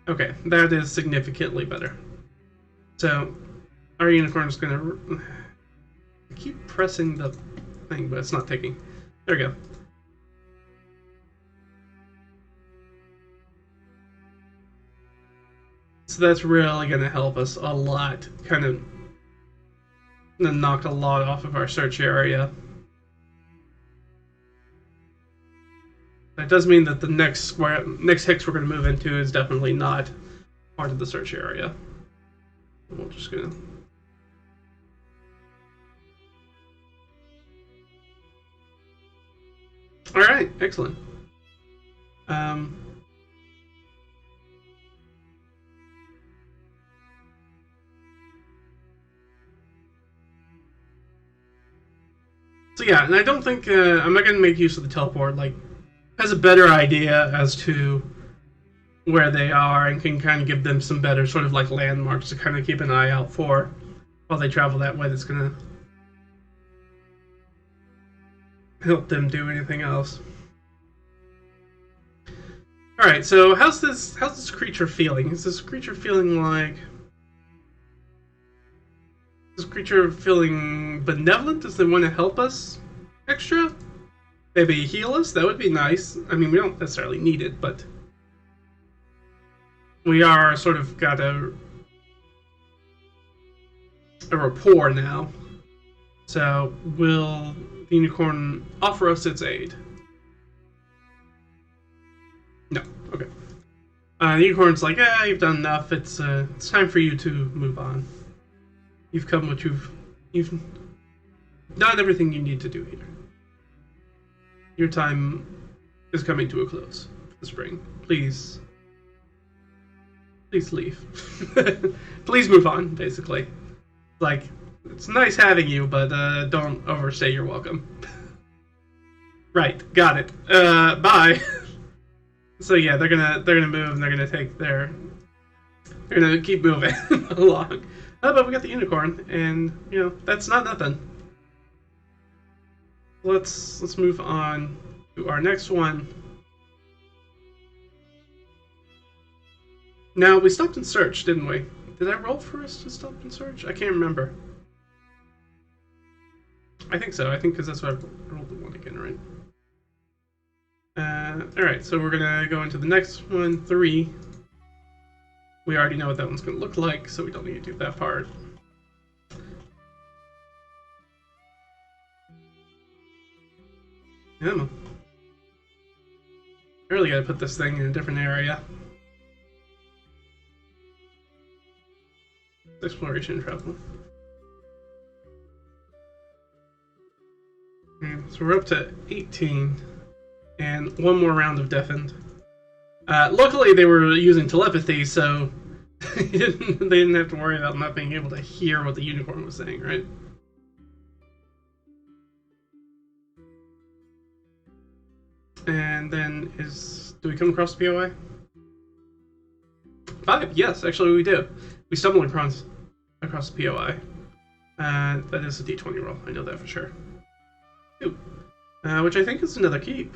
[SPEAKER 1] Okay, that is significantly better. So, our unicorn's gonna. I keep pressing the thing, but it's not taking. There we go. So that's really going to help us a lot. Kind of knocked a lot off of our search area. That does mean that the next hex we're going to move into is definitely not part of the search area. We're just going to... Alright, excellent. So yeah, and I don't think I'm not going to make use of the teleport. Like, has a better idea as to where they are and can kind of give them some better sort of like landmarks to kind of keep an eye out for while they travel that way. That's going to help them do anything else. All right. So how's this creature feeling? Is this creature feeling like? Is this creature feeling benevolent? Does they want to help us extra? Maybe heal us? That would be nice. I mean, we don't necessarily need it, but we are sort of got a rapport now. So will the unicorn offer us its aid? No. Okay. The unicorn's like, you've done enough. It's time for you to move on. You've come what you've done everything you need to do here. Your time is coming to a close for the spring. Please leave. Please move on, basically. Like, it's nice having you, but don't overstay your welcome. Right, got it. Bye. So yeah, they're gonna move and they're gonna keep moving along. But we got the unicorn, and that's not nothing. Let's move on to our next one. Now, we stopped and searched, didn't we? Did I roll for us to stop and search? I can't remember. I think so. I think because that's what I rolled the one again, right? Alright, so we're gonna go into the next one, 3. We already know what that one's gonna look like, so we don't need to do that part. Yeah. I really gotta put this thing in a different area. Exploration travel. Okay, so we're up to 18. And one more round of deafened. Luckily, they were using telepathy, so they didn't have to worry about not being able to hear what the unicorn was saying, right? And then do we come across the POI? 5, yes, actually we do. We stumble across the POI. That is a D20 roll, I know that for sure. 2, which I think is another keep.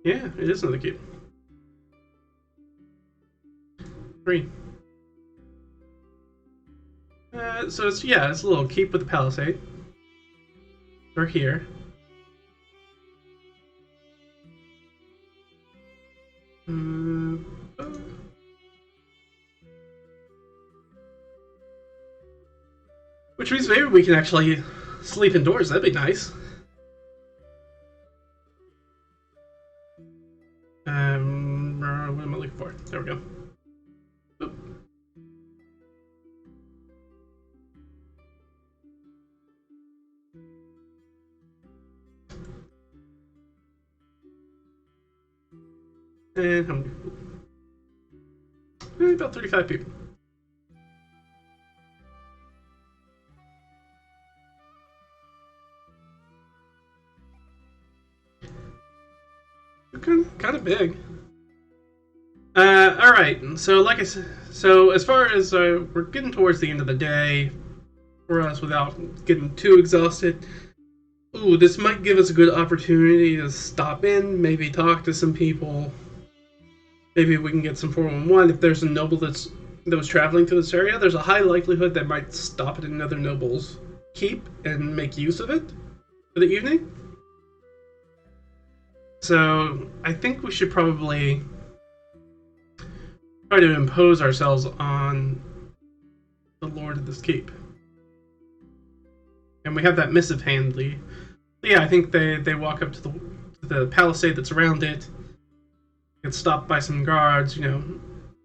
[SPEAKER 1] Yeah, it is another keep. 3. So it's a little keep with the palisade. We're here. Which means maybe we can actually sleep indoors. That'd be nice. What am I looking for? There we go. Oop. And how many people? About 35 people. Kind of big. All right. So, like I said, as far as we're getting towards the end of the day for us, without getting too exhausted. Ooh, this might give us a good opportunity to stop in, maybe talk to some people. Maybe we can get some 411. If there's a noble that was traveling to this area, there's a high likelihood that might stop at another noble's keep and make use of it for the evening. So I think we should probably try to impose ourselves on the lord of this keep. And we have that missive handy. Yeah, I think they walk up to the palisade that's around it. Get stopped by some guards.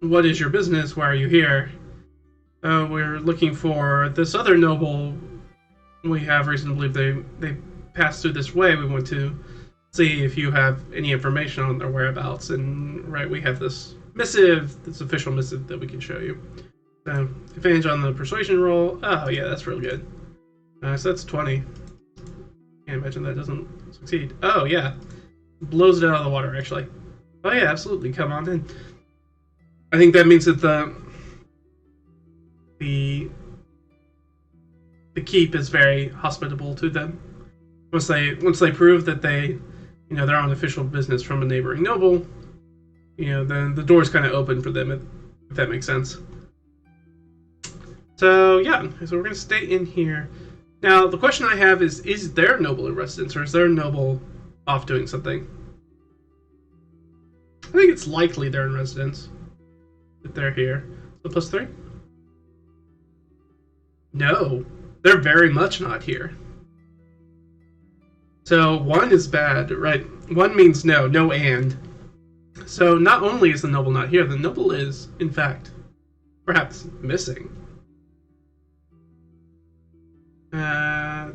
[SPEAKER 1] What is your business? Why are you here? We're looking for this other noble. We have reason to believe they passed through this way. We want to see if you have any information on their whereabouts. And we have this missive, this official missive that we can show you. So advantage on the persuasion roll. Oh yeah, that's real good. So that's 20. Can't imagine that doesn't succeed. Oh yeah, blows it out of the water actually. Oh yeah, absolutely. Come on in. I think that means that the keep is very hospitable to them. Once they prove that they're on official business from a neighboring noble, then the door's kind of open for them, if that makes sense. So yeah, so we're gonna stay in here. Now the question I have is there a noble in residence, or is there a noble off doing something? I think it's likely they're in residence if they're here. So +3? No, they're very much not here. So 1 is bad, right? 1 means no and. So not only is the noble not here, the noble is, in fact, perhaps missing.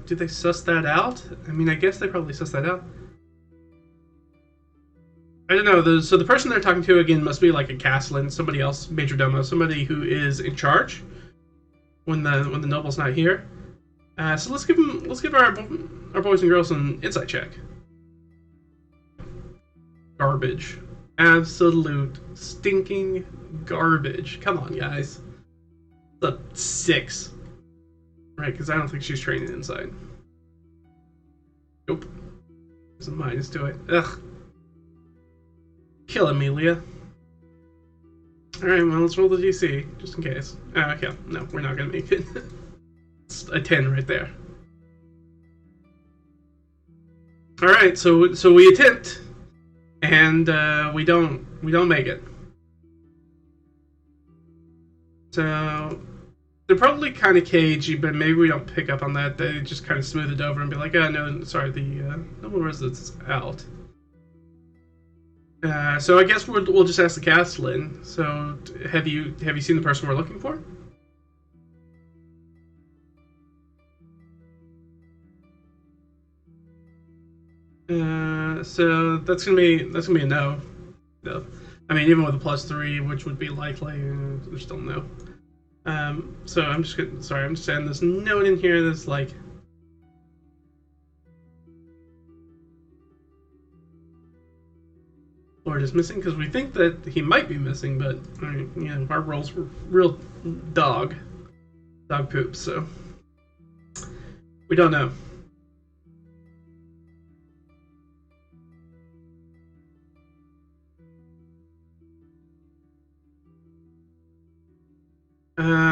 [SPEAKER 1] Did they suss that out? I mean, I guess they probably sussed that out. I don't know. So the person they're talking to, again, must be like a castellan, somebody else, majordomo, somebody who is in charge when the noble's not here. So let's give our boys and girls an insight check. Garbage. Absolute stinking garbage. Come on, guys. It's a 6. Right, because I don't think she's trained inside. Nope. There's a minus to it. Ugh. Killing me, Leah. Alright, well, let's roll the DC, just in case. Okay, no, we're not gonna make it. It's a 10 right there. Alright, so we attempt, and we don't make it. So they're probably kind of cagey, but maybe we don't pick up on that. They just kind of smooth it over and be like, "Oh no, sorry, the noble residence is out." So I guess we'll just ask the castellan. So have you seen the person we're looking for? So that's gonna be a no. No. I mean, even with a +3, which would be likely, there's still no. So I'm just adding this note in here that's like, Lord is missing, because we think that he might be missing, but our rolls were real dog poop, so we don't know.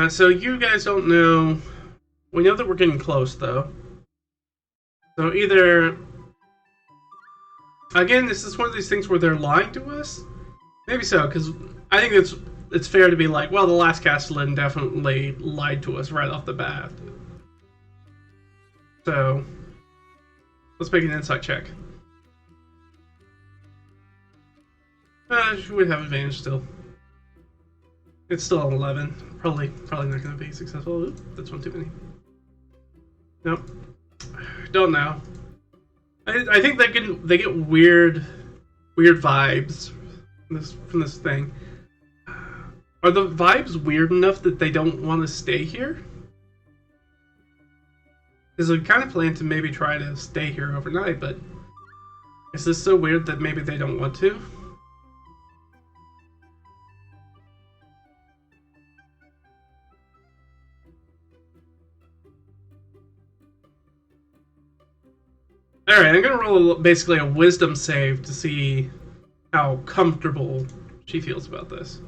[SPEAKER 1] So you guys don't know. We know that we're getting close, though. So either, again, this is one of these things where they're lying to us. Maybe so, because I think it's fair to be like, well, the last castellan definitely lied to us right off the bat. So let's make an insight check. She would have advantage still. It's still an 11. Probably not going to be successful. Ooh, that's one too many. Nope. Don't know. I think they get weird vibes from this thing. Are the vibes weird enough that they don't want to stay here? Because we kind of plan to maybe try to stay here overnight, but is this so weird that maybe they don't want to? Alright, I'm gonna roll basically a wisdom save to see how comfortable she feels about this.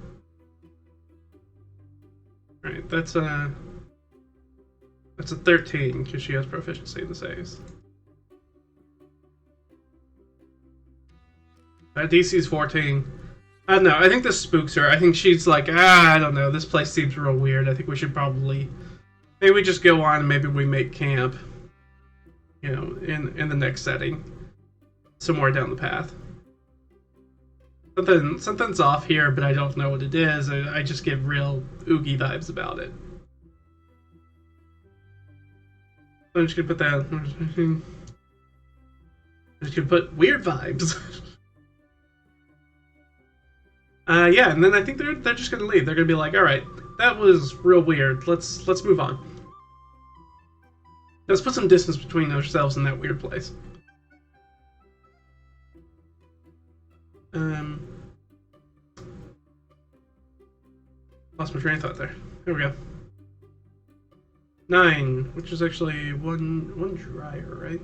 [SPEAKER 1] Alright, that's a 13, because she has proficiency in the saves. DC's 14. I don't know, I think this spooks her. I think she's like, I don't know, this place seems real weird. I think we should probably, maybe we just go on and maybe we make camp. In the next setting, somewhere down the path. Something's off here, but I don't know what it is. I just get real oogie vibes about it. So I'm just gonna put that. I'm just gonna put weird vibes. Yeah, and then I think they're just gonna leave. They're gonna be like, all right, that was real weird. Let's move on. Let's put some distance between ourselves and that weird place. Lost my train of thought there. There we go. 9, which is actually one dryer, right?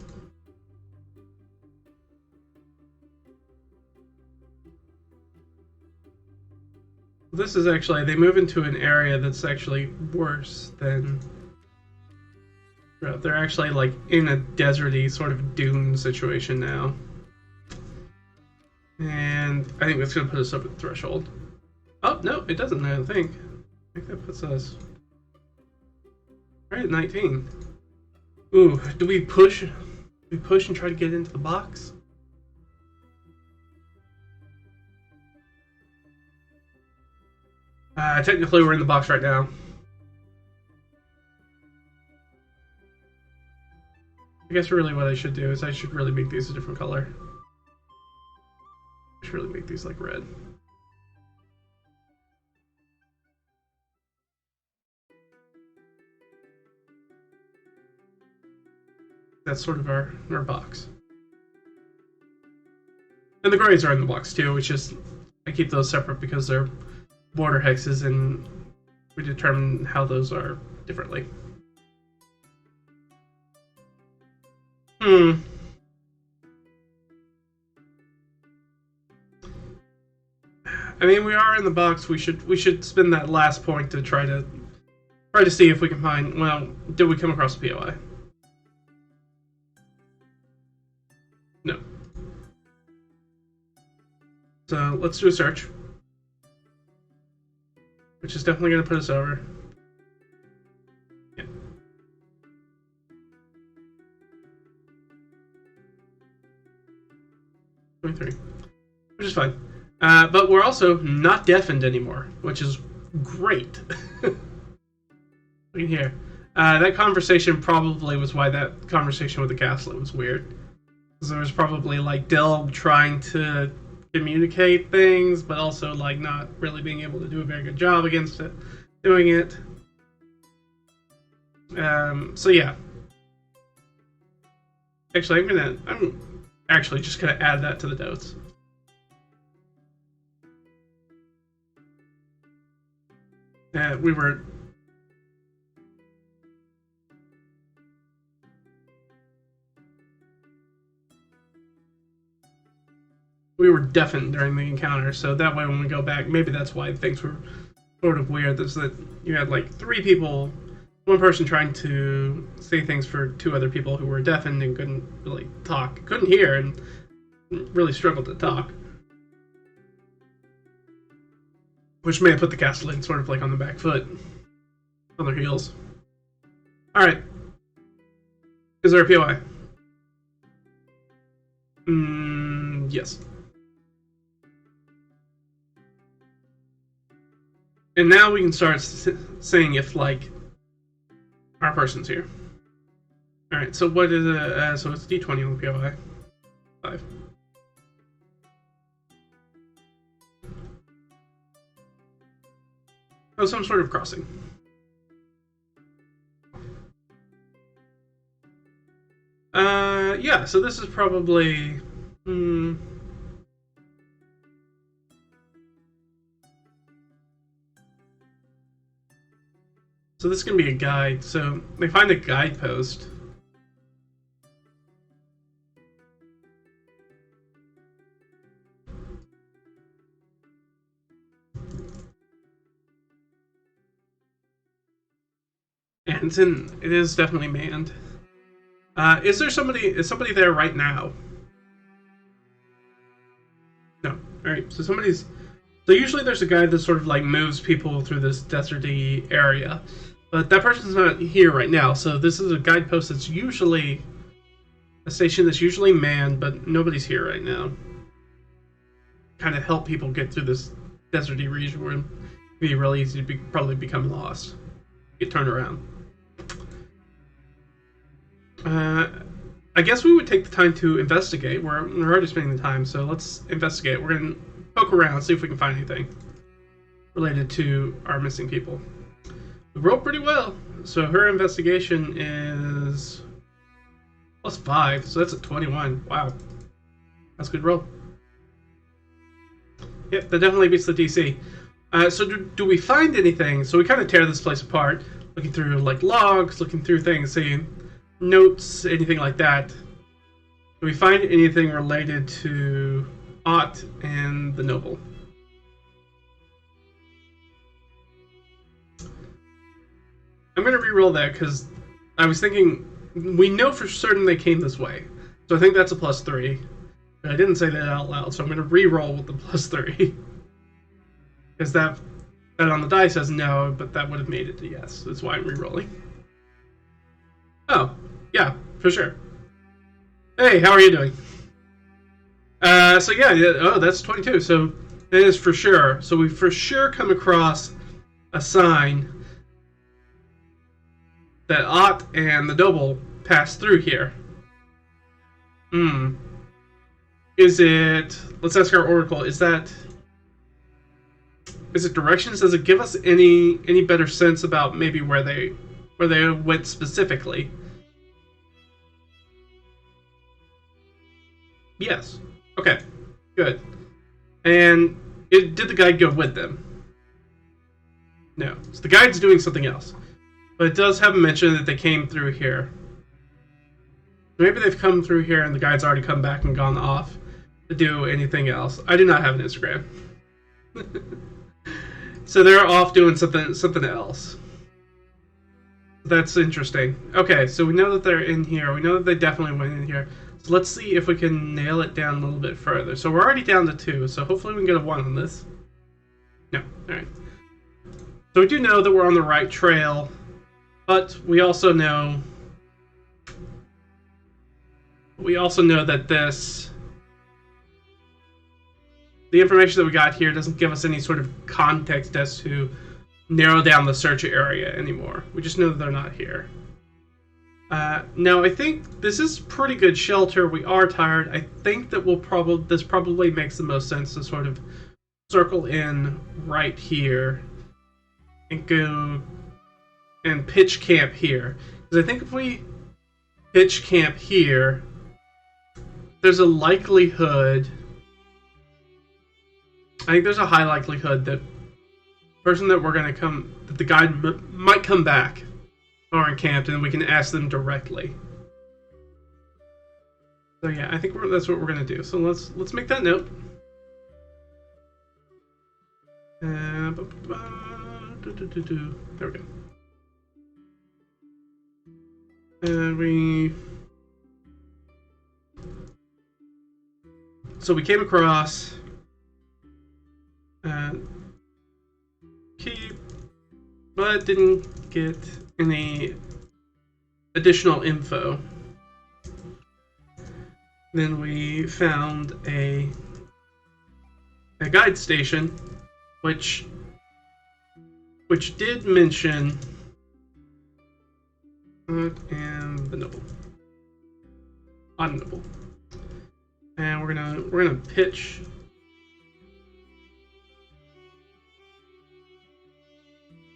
[SPEAKER 1] This is actually, they move into an area that's actually worse than... They're actually like in a deserty sort of dune situation now. And I think that's going to put us over the threshold. Oh, no, it doesn't, I don't think. I think that puts us right at 19. Ooh, do we push? Do we push and try to get into the box? Technically, we're in the box right now. I guess really what I should do is I should really make these a different color. I should really make these like red. That's sort of our box. And the grays are in the box too, which is, I keep those separate because they're border hexes and we determine how those are differently. I mean, we are in the box. We should spend that last point to try to see if we can find. Well, did we come across a POI? No. So let's do a search, which is definitely going to put us over. Yeah. Which is fine. But we're also not deafened anymore, which is great. Look at here. That conversation probably was why that conversation with the castle was weird. Because there was probably like Del trying to communicate things, but also like not really being able to do a very good job against it, doing it. So yeah. Actually, I'm actually just gonna add that to the notes. We were deafened during the encounter, so that way when we go back, maybe that's why things were sort of weird. Is that you had like 3 people, one person trying to say things for 2 other people who were deafened and couldn't really talk, couldn't hear, and really struggled to talk. Which may have put the castle in sort of like on the back foot, on their heels. Alright. Is there a POI? Yes. And now we can start saying if, like, our person's here. Alright, so what is it? So it's D20 on the POI. 5. Oh, some sort of crossing. Yeah, so this is probably... So this is going to be a guide. So they find a guidepost. And it is definitely manned. Is somebody there right now? No. Alright, so so usually there's a guide that sort of like moves people through this deserty area. But that person's not here right now, so this is a guidepost that's usually a station that's usually manned, but nobody's here right now. Kind of help people get through this deserty region where it'd be really easy to probably become lost. Get turned around. I guess we would take the time to investigate. We're already spending the time, so let's investigate. We're going to poke around, see if we can find anything related to our missing people. We rolled pretty well, so her investigation is +5, so that's a 21. Wow, that's a good roll. Yep, that definitely beats the DC. So do we find anything? So we kind of tear this place apart, looking through like logs, looking through things, seeing notes, anything like that. Do we find anything related to Ott and the Noble? I'm going to re-roll that because I was thinking we know for certain they came this way. So I think that's a +3. But I didn't say that out loud, so I'm going to re-roll with the +3. Because that on the die says no, but that would have made it a yes. That's why I'm re-rolling. Oh, yeah, for sure. Hey, how are you doing? So yeah, oh, that's 22. So that is for sure. So we for sure come across a sign that Ott and the Noble passed through here. Is it... Let's ask our Oracle. Is it directions? Does it give us any better sense about maybe where they went specifically? Yes. Okay. Good. And did the guide go with them? No. So the guide's doing something else. But it does have a mention that they came through here. Maybe they've come through here and the guide's already come back and gone off to do anything else. I do not have an Instagram. So they're off doing something else. That's interesting. Okay, so we know that they're in here. We know that they definitely went in here. So let's see if we can nail it down a little bit further. So we're already down to 2, so hopefully we can get a 1 on this. No, alright. So we do know that we're on the right trail, but we also know that the information that we got here doesn't give us any sort of context as to narrow down the search area anymore. We just know that they're not here. Now, I think this is pretty good shelter. We are tired. I think that this probably makes the most sense to sort of circle in right here and go and pitch camp here. Because I think if we pitch camp here, there's a likelihood... I think there's a high likelihood that the guide might come back or encamped, and we can ask them directly. So yeah, I think that's what we're gonna do. So let's make that note. There we go. And so we came across keep, but didn't get any additional info. Then we found a guide station, which did mention and the Noble, Noble, and we're gonna pitch.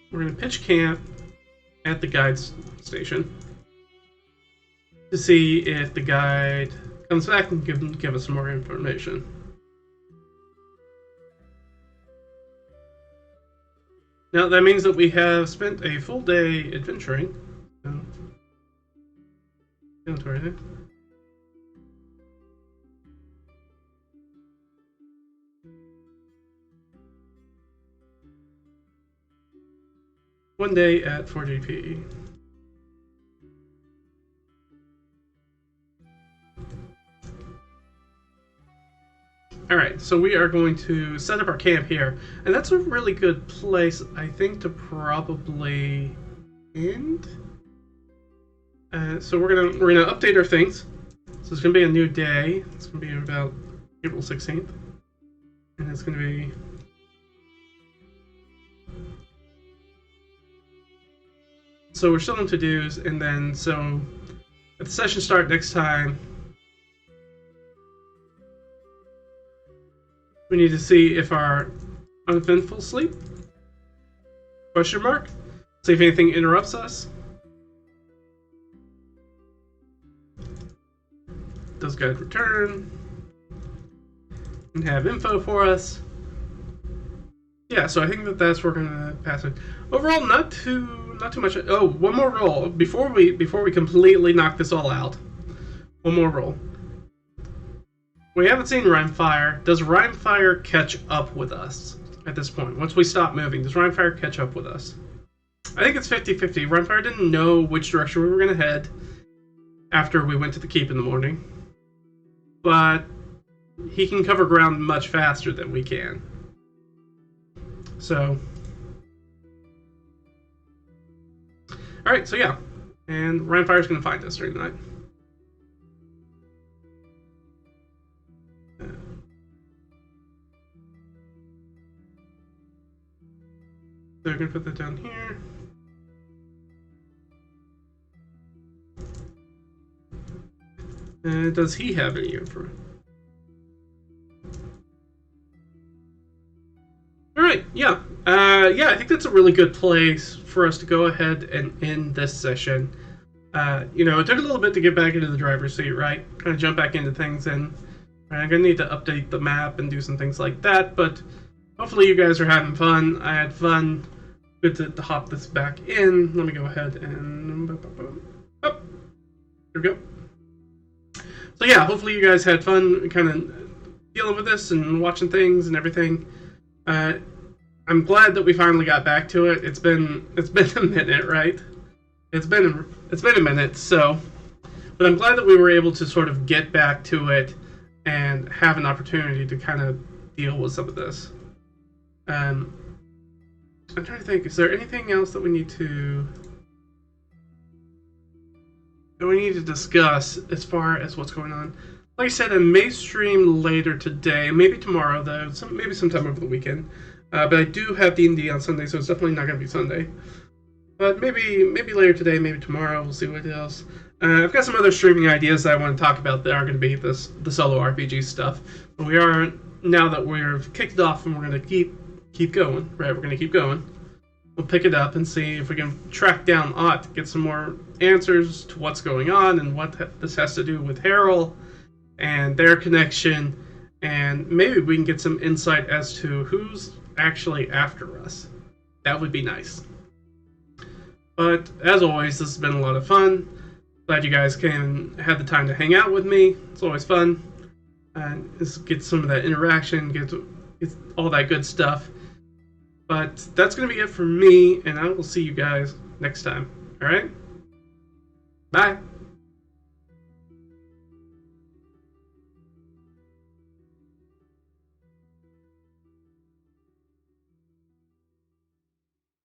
[SPEAKER 1] We're going to pitch camp at the guide station to see if the guide comes back and give us some more information. Now that means that we have spent a full day adventuring. Inventory. One day at 4GP. Alright, so we are going to set up our camp here. And that's a really good place, I think, to probably end. So we're gonna update our things. So it's gonna be a new day. It's gonna be about April 16th. And it's gonna be... So we're still in to-dos, and then so at the session start next time, we need to see if our uneventful sleep, question mark, see if anything interrupts us. Does guide return and have info for us? Yeah, so I think that's where we're gonna pass it. Overall, not too much. Oh, one more roll before we completely knock this all out. One more roll. We haven't seen Rhymefire. Does Rhymefire catch up with us at this point? Once we stop moving, does Rhymefire catch up with us? I think it's 50-50. Runfire didn't know which direction we were going to head after we went to the keep in the morning. But he can cover ground much faster than we can. So... Alright, so yeah. And Runfire's going to find us during the night. They're going to put that down here. Does he have any info? Alright, yeah. Yeah, I think that's a really good place for us to go ahead and end this session. You know, it took a little bit to get back into the driver's seat, right? Kind of jump back into things, and I'm going to need to update the map and do some things like that, but hopefully you guys are having fun. I had fun. Good to hop this back in. Let me go ahead and... Oh, there we go. So yeah, hopefully you guys had fun kind of dealing with this and watching things and everything. I'm glad that we finally got back to it. It's been a minute, right? It's been a minute, so... But I'm glad that we were able to sort of get back to it and have an opportunity to kind of deal with some of this. I'm trying to think, is there anything else that we need to discuss as far as what's going on? Like I said, I may stream later today, maybe tomorrow though, maybe sometime over the weekend. But I do have D&D on Sunday, so it's definitely not going to be Sunday. But maybe later today, maybe tomorrow, we'll see what else. I've got some other streaming ideas that I want to talk about that are going to be the solo RPG stuff. But we are, now that we're kicked off and we're going to keep going, right? We're going to keep going. We'll pick it up and see if we can track down Ott, get some more answers to what's going on and what this has to do with Harold and their connection, and maybe we can get some insight as to who's actually after us. That would be nice. But as always, this has been a lot of fun. Glad you guys came and had the time to hang out with me. It's always fun. Just get some of that interaction, get all that good stuff. But that's going to be it for me, and I will see you guys next time. Alright? Bye!